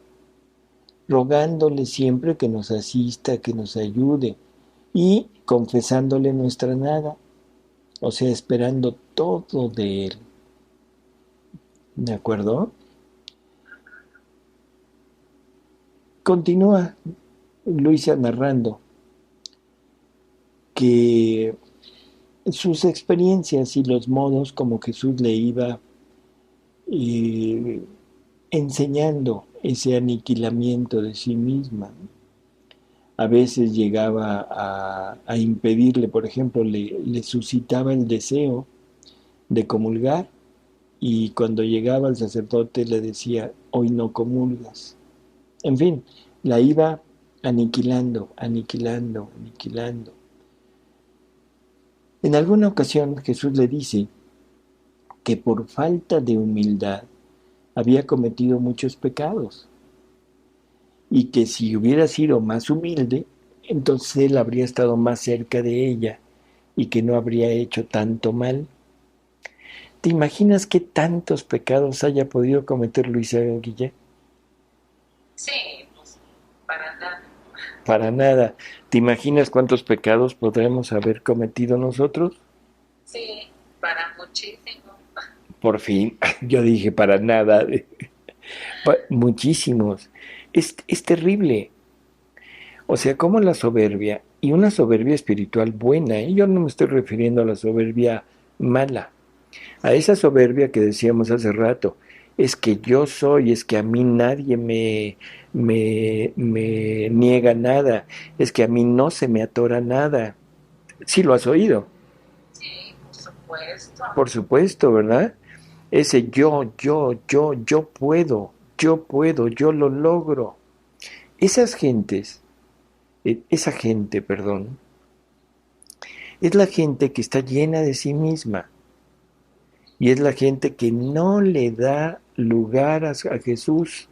S1: rogándole siempre que nos asista, que nos ayude y confesándole nuestra nada, o sea, esperando todo de Él. ¿De acuerdo? Continúa Luisa narrando que sus experiencias y los modos como Jesús le iba eh, enseñando ese aniquilamiento de sí misma. A veces llegaba a impedirle, por ejemplo, le suscitaba el deseo de comulgar y cuando llegaba el sacerdote le decía, hoy no comulgas. En fin, la iba aniquilando, aniquilando, aniquilando. En alguna ocasión Jesús le dice que por falta de humildad había cometido muchos pecados y que si hubiera sido más humilde, entonces él habría estado más cerca de ella y que no habría hecho tanto mal. ¿Te imaginas qué tantos pecados haya podido cometer Luisa Guille?
S2: Sí, pues para nada.
S1: Para nada. ¿Te imaginas cuántos pecados podremos haber cometido nosotros?
S2: Sí, para muchísimo.
S1: Por fin, yo dije para nada. Muchísimos. Es terrible. O sea, como la soberbia, y una soberbia espiritual buena, ¿eh? Yo no me estoy refiriendo a la soberbia mala, a esa soberbia que decíamos hace rato, es que yo soy, es que a mí nadie me niega nada, es que a mí no se me atora nada. Sí lo has oído,
S2: Sí, por supuesto.
S1: por supuesto, ¿verdad? Ese yo puedo, yo lo logro. Esas gentes, esa gente, perdón, es la gente que está llena de sí misma Y es la gente que no le da lugar a Jesús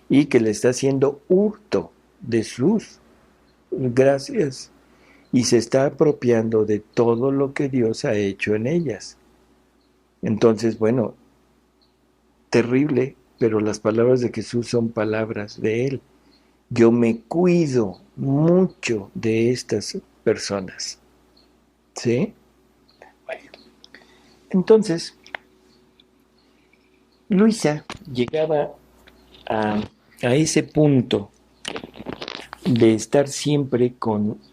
S1: y que le está haciendo hurto de sus gracias y se está apropiando de todo lo que Dios ha hecho en ellas. Entonces, bueno, terrible, pero las palabras de Jesús son palabras de Él. Yo me cuido mucho de estas personas. ¿Sí? Bueno, entonces, Luisa llegaba a ese punto de estar siempre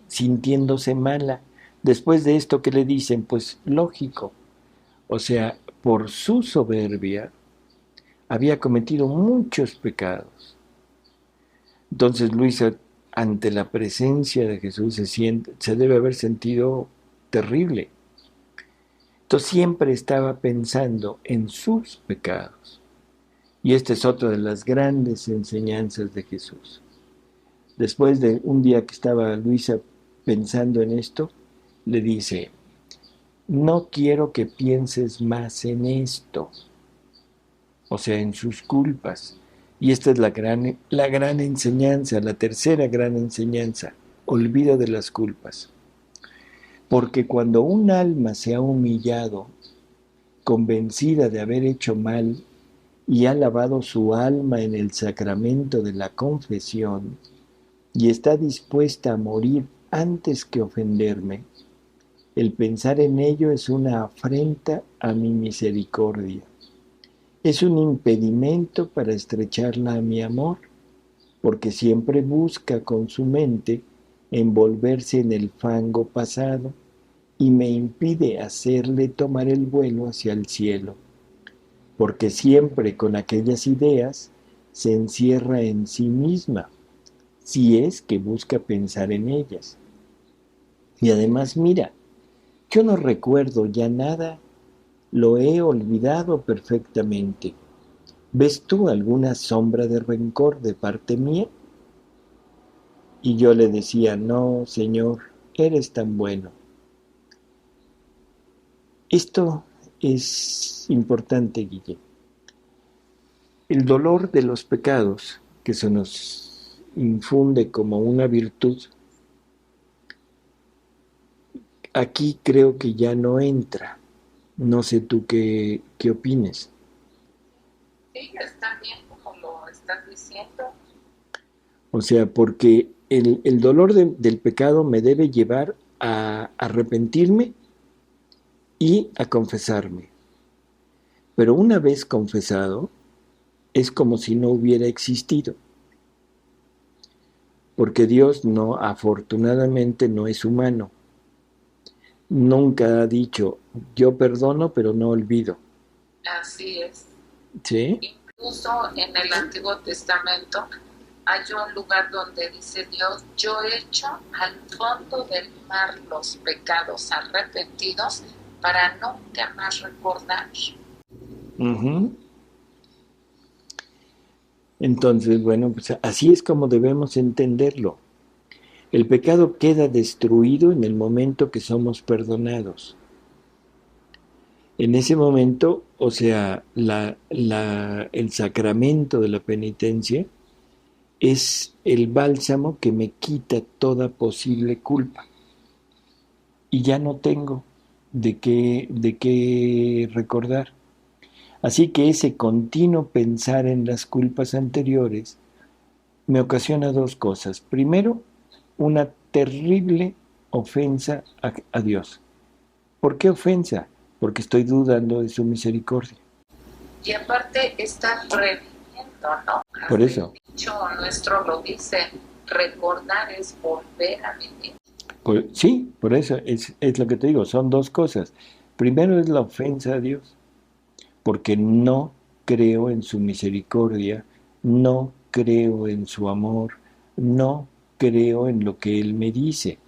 S1: sintiéndose mala. Después de esto que le dicen, pues lógico. O sea, por su soberbia había cometido muchos pecados. Entonces Luisa, ante la presencia de Jesús, se debe haber sentido terrible. Entonces siempre estaba pensando en sus pecados. Y esta es otra de las grandes enseñanzas de Jesús. Después de un día que estaba Luisa pensando en esto, le dice, no quiero que pienses más en esto, o sea, en sus culpas. Y esta es la gran enseñanza, la tercera gran enseñanza, olvido de las culpas. Porque cuando un alma se ha humillado, convencida de haber hecho mal, y ha lavado su alma en el sacramento de la confesión, y está dispuesta a morir antes que ofenderme, el pensar en ello es una afrenta a mi misericordia. Es un impedimento para estrecharla a mi amor, porque siempre busca con su mente envolverse en el fango pasado y me impide hacerle tomar el vuelo hacia el cielo, porque siempre con aquellas ideas se encierra en sí misma, si es que busca pensar en ellas. Y además, mira, yo no recuerdo ya nada, lo he olvidado perfectamente. ¿Ves tú alguna sombra de rencor de parte mía? Y yo le decía, no, Señor, eres tan bueno. Esto es importante, Guille. El dolor de los pecados, que se nos infunde como una virtud, aquí creo que ya no entra. No sé tú qué opines.
S2: Sí, está bien como lo estás diciendo.
S1: O sea, porque el dolor del pecado me debe llevar a arrepentirme y a confesarme. Pero una vez confesado, es como si no hubiera existido. Porque Dios no, afortunadamente, no es humano. Nunca ha dicho, yo perdono, pero no olvido.
S2: Así es.
S1: ¿Sí?
S2: Incluso en el Antiguo Testamento hay un lugar donde dice Dios, yo echo al fondo del mar los pecados arrepentidos para nunca más recordar.
S1: Uh-huh. Entonces, bueno, pues así es como debemos entenderlo. El pecado queda destruido en el momento que somos perdonados. En ese momento, o sea, el sacramento de la penitencia es el bálsamo que me quita toda posible culpa. Y ya no tengo de qué recordar. Así que ese continuo pensar en las culpas anteriores me ocasiona dos cosas. Primero, una terrible ofensa a Dios. ¿Por qué ofensa? Porque estoy dudando de su misericordia.
S2: Y aparte están reviviendo, ¿no?
S1: Por eso.
S2: El dicho nuestro lo dice, recordar es volver a vivir.
S1: Sí, por eso es lo que te digo, son dos cosas. Primero es la ofensa a Dios, porque no creo en su misericordia, no creo en su amor, no creo en lo que Él me dice.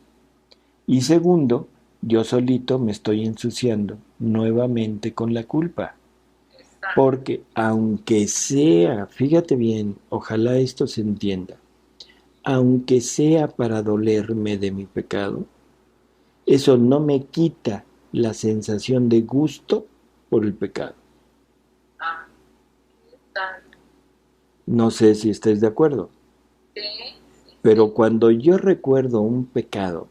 S1: Y segundo, yo solito me estoy ensuciando nuevamente con la culpa. Porque aunque sea, fíjate bien, ojalá esto se entienda, aunque sea para dolerme de mi pecado, eso no me quita la sensación de gusto por el pecado.
S2: Ah, ¿qué tal?
S1: No sé si estés de acuerdo,
S2: Sí,
S1: pero cuando yo recuerdo un pecado,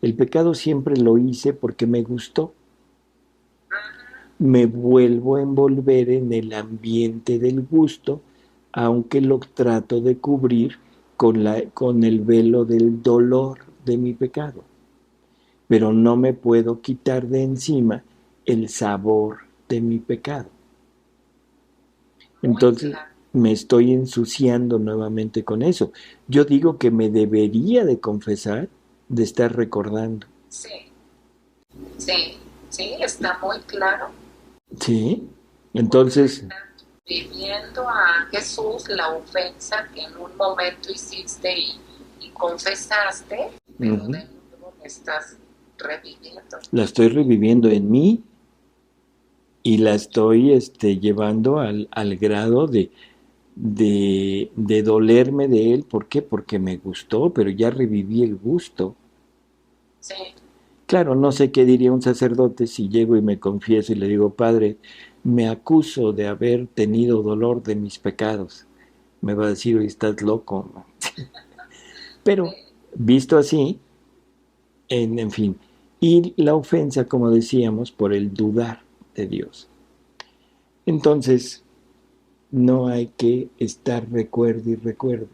S1: el pecado siempre lo hice porque me gustó.
S2: ajá,
S1: Me vuelvo a envolver en el ambiente del gusto, aunque lo trato de cubrir con el velo del dolor de mi pecado. Pero no me puedo quitar de encima el sabor de mi pecado.
S2: muy
S1: Entonces
S2: claro.
S1: me estoy ensuciando nuevamente con eso. Yo digo que me debería de confesar de estar recordando.
S2: Sí, sí, sí, está muy claro.
S1: ¿Sí?
S2: Porque
S1: Entonces,
S2: estás viviendo a Jesús la ofensa que en un momento hiciste y confesaste, pero
S1: uh-huh,
S2: de nuevo la estás reviviendo.
S1: la estoy reviviendo en mí y la estoy llevando al grado de dolerme de él. ¿Por qué? Porque me gustó, pero ya reviví el gusto.
S2: Sí,
S1: Claro, no sé qué diría un sacerdote si llego y me confieso y le digo, Padre, me acuso de haber tenido dolor de mis pecados. Me va a decir, oye, estás loco, ¿no? Pero
S2: sí,
S1: visto así, en fin, y la ofensa, como decíamos, por el dudar de Dios. Entonces, no hay que estar recuerde y recuerde.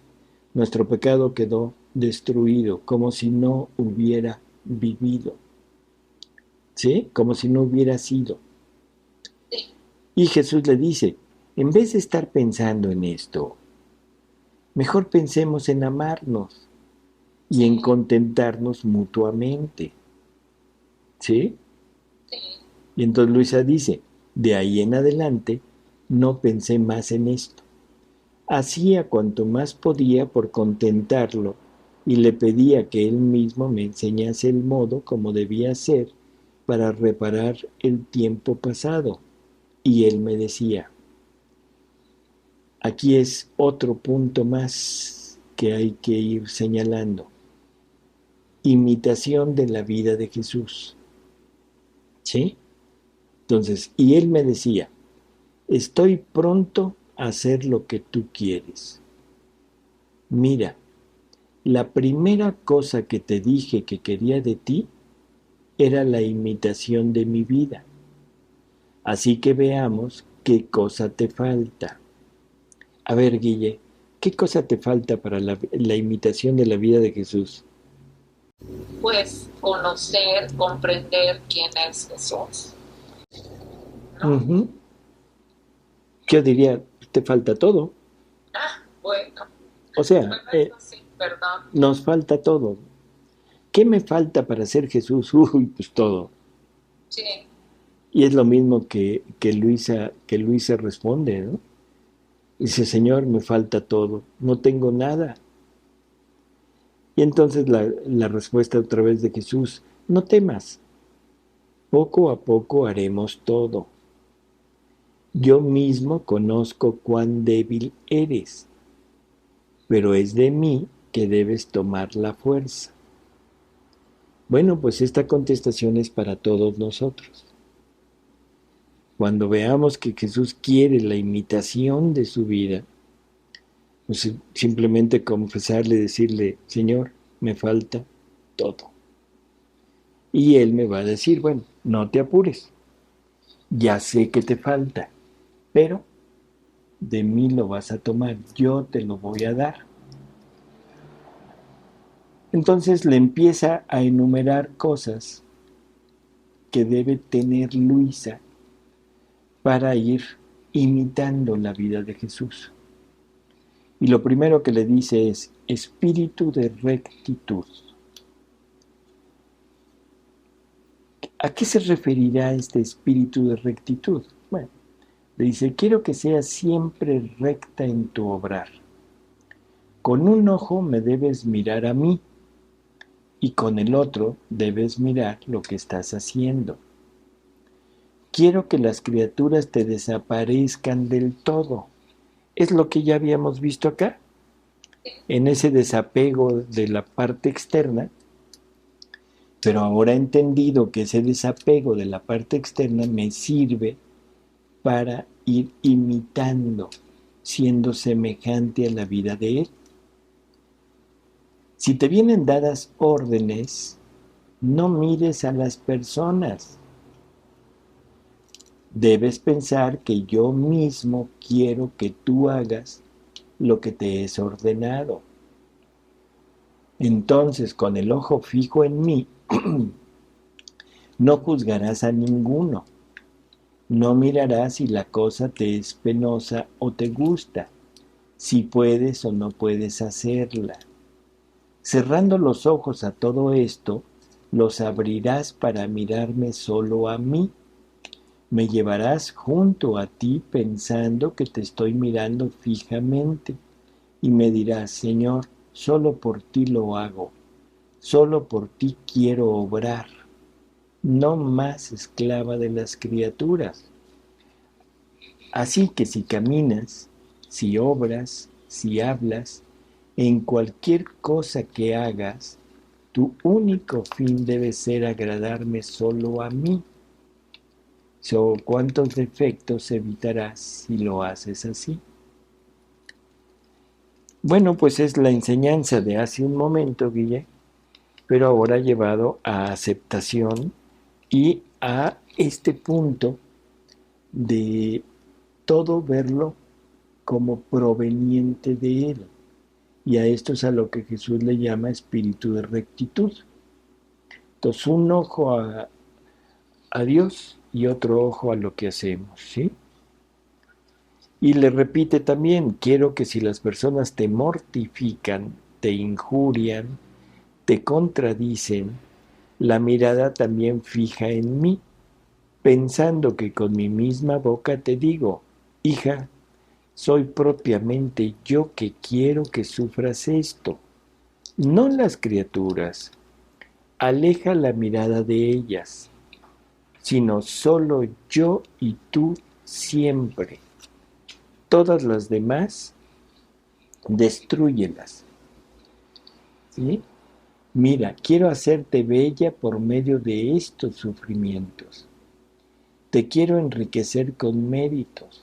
S1: Nuestro pecado quedó destruido, como si no hubiera vivido, ¿sí? Como si no hubiera sido.
S2: sí,
S1: Y Jesús le dice, en vez de estar pensando en esto, mejor pensemos en amarnos y en
S2: sí,
S1: contentarnos mutuamente, ¿sí?
S2: sí,
S1: Y entonces Luisa dice, de ahí en adelante no pensé más en esto. Hacía cuanto más podía por contentarlo y le pedía que él mismo me enseñase el modo como debía ser para reparar el tiempo pasado. Y él me decía, aquí es otro punto más que hay que ir señalando. Imitación de la vida de Jesús. ¿Sí? Entonces, y él me decía, estoy pronto a hacer lo que tú quieres. Mira, la primera cosa que te dije que quería de ti era la imitación de mi vida. Así que veamos qué cosa te falta. A ver, Guille, ¿qué cosa te falta para la imitación de la vida de Jesús?
S2: pues conocer, comprender quién es Jesús, ¿no?
S1: Ujú. Yo diría, te falta todo.
S2: Ah, bueno,
S1: O sea,
S2: bueno, eso sí, perdón.
S1: nos falta todo. ¿Qué me falta para ser Jesús? Uy, pues todo.
S2: Sí,
S1: Y es lo mismo que Luisa responde, ¿no? Dice, Señor, me falta todo, no tengo nada. Y entonces la respuesta otra vez de Jesús, no temas, poco a poco haremos todo. Yo mismo conozco cuán débil eres, pero es de mí que debes tomar la fuerza. Bueno, pues esta contestación es para todos nosotros. Cuando veamos que Jesús quiere la imitación de su vida, pues simplemente confesarle, decirle, Señor, me falta todo. Y Él me va a decir, bueno, no te apures, ya sé que te falta, pero de mí lo vas a tomar, yo te lo voy a dar. Entonces le empieza a enumerar cosas que debe tener Luisa para ir imitando la vida de Jesús. Y lo primero que le dice es espíritu de rectitud. ¿A qué se referirá este espíritu de rectitud? Bueno, le dice, quiero que seas siempre recta en tu obrar. Con un ojo me debes mirar a mí y con el otro debes mirar lo que estás haciendo. Quiero que las criaturas te desaparezcan del todo. Es lo que ya habíamos visto acá, en ese desapego de la parte externa, pero ahora he entendido que ese desapego de la parte externa me sirve para ir imitando, siendo semejante a la vida de Él. Si te vienen dadas órdenes, no mires a las personas. Debes pensar que yo mismo quiero que tú hagas lo que te es ordenado. Entonces, con el ojo fijo en mí, no juzgarás a ninguno. No mirarás si la cosa te es penosa o te gusta, si puedes o no puedes hacerla. Cerrando los ojos a todo esto, los abrirás para mirarme solo a mí. Me llevarás junto a ti pensando que te estoy mirando fijamente y me dirás, Señor, solo por ti lo hago, solo por ti quiero obrar, no más esclava de las criaturas. Así que si caminas, si obras, si hablas, en cualquier cosa que hagas, tu único fin debe ser agradarme solo a mí. ¿Cuántos defectos evitarás si lo haces así? Bueno, pues es la enseñanza de hace un momento, Guille, pero ahora llevado a aceptación y a este punto de todo verlo como proveniente de Él. Y a esto es a lo que Jesús le llama espíritu de rectitud. Entonces, un ojo a Dios y otro ojo a lo que hacemos, ¿sí? Y le repite también, quiero que si las personas te mortifican, te injurian, te contradicen, la mirada también fija en mí, pensando que con mi misma boca te digo, hija, soy propiamente yo que quiero que sufras esto, no las criaturas. Aleja la mirada de ellas, sino solo yo y tú siempre. Todas las demás, destrúyelas. ¿Sí? Mira, quiero hacerte bella por medio de estos sufrimientos. Te quiero enriquecer con méritos.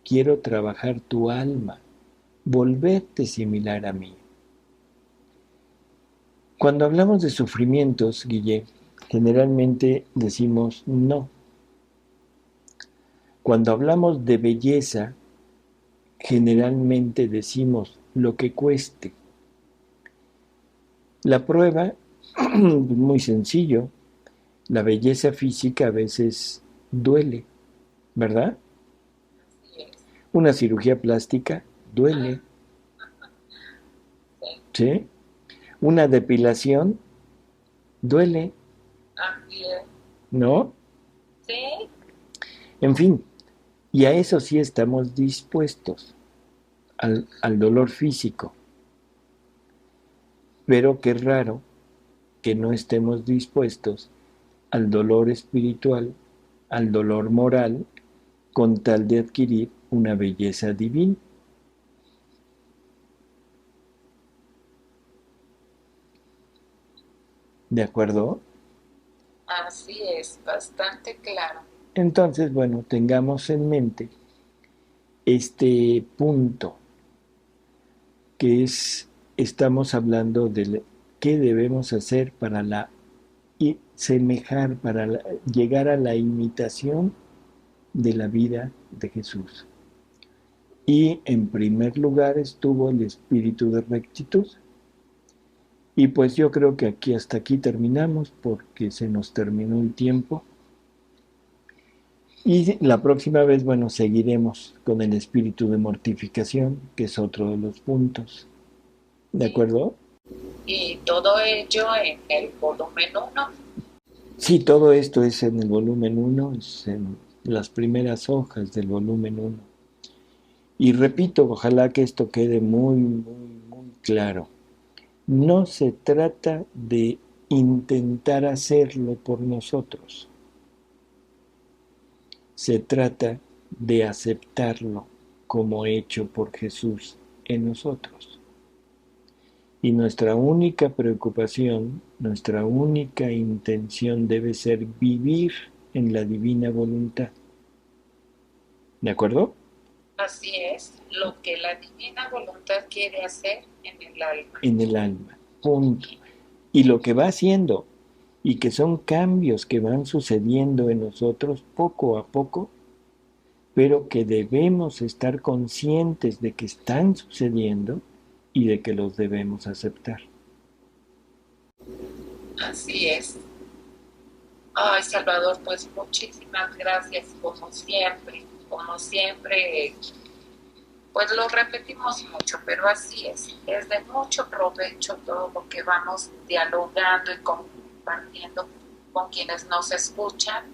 S1: Quiero trabajar tu alma, volverte similar a mí. Cuando hablamos de sufrimientos, Guille, generalmente decimos no. Cuando hablamos de belleza, generalmente decimos lo que cueste. La prueba, muy sencillo, la belleza física a veces duele, ¿verdad? Una cirugía plástica duele, ¿sí? Una depilación duele, ¿no?
S2: Sí.
S1: En fin, y a eso sí estamos dispuestos, al dolor físico. Pero qué raro que no estemos dispuestos al dolor espiritual, al dolor moral, con tal de adquirir una belleza divina. ¿De acuerdo?
S2: Así es, bastante claro.
S1: Entonces, bueno, tengamos en mente este punto, que es, estamos hablando de qué debemos hacer para semejar, para llegar a la imitación de la vida de Jesús. Y en primer lugar estuvo el espíritu de rectitud. Y pues yo creo que hasta aquí terminamos porque se nos terminó el tiempo. Y la próxima vez, bueno, seguiremos con el espíritu de mortificación, que es otro de los puntos. ¿De acuerdo?
S2: Y todo ello en el volumen 1.
S1: Sí, todo esto es en el volumen 1, es en las primeras hojas del volumen 1. Y repito, ojalá que esto quede muy, muy, muy claro. No se trata de intentar hacerlo por nosotros. Se trata de aceptarlo como hecho por Jesús en nosotros. Y nuestra única preocupación, nuestra única intención debe ser vivir en la divina voluntad. ¿De acuerdo?
S2: Así es, lo que la divina voluntad quiere hacer en el alma.
S1: En el alma. Punto. Y lo que va haciendo, y que son cambios que van sucediendo en nosotros poco a poco, pero que debemos estar conscientes de que están sucediendo y de que los debemos aceptar.
S2: Así es. Ay, Salvador, pues muchísimas gracias, como siempre, pues lo repetimos mucho, pero así es de mucho provecho todo lo que vamos dialogando y compartiendo con quienes nos escuchan.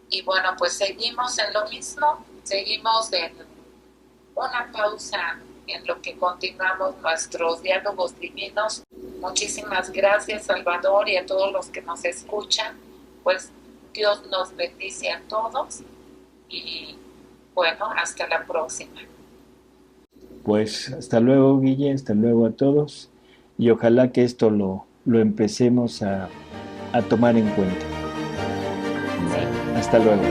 S2: Y bueno, pues seguimos en lo mismo, seguimos en una pausa en lo que continuamos nuestros diálogos divinos. Muchísimas gracias, Salvador, y a todos los que nos escuchan. Pues Dios nos bendice a todos y bueno, hasta la próxima.
S1: Pues hasta luego, Guille, hasta luego a todos y ojalá que esto lo empecemos a tomar en cuenta.
S2: Sí.
S1: Hasta luego.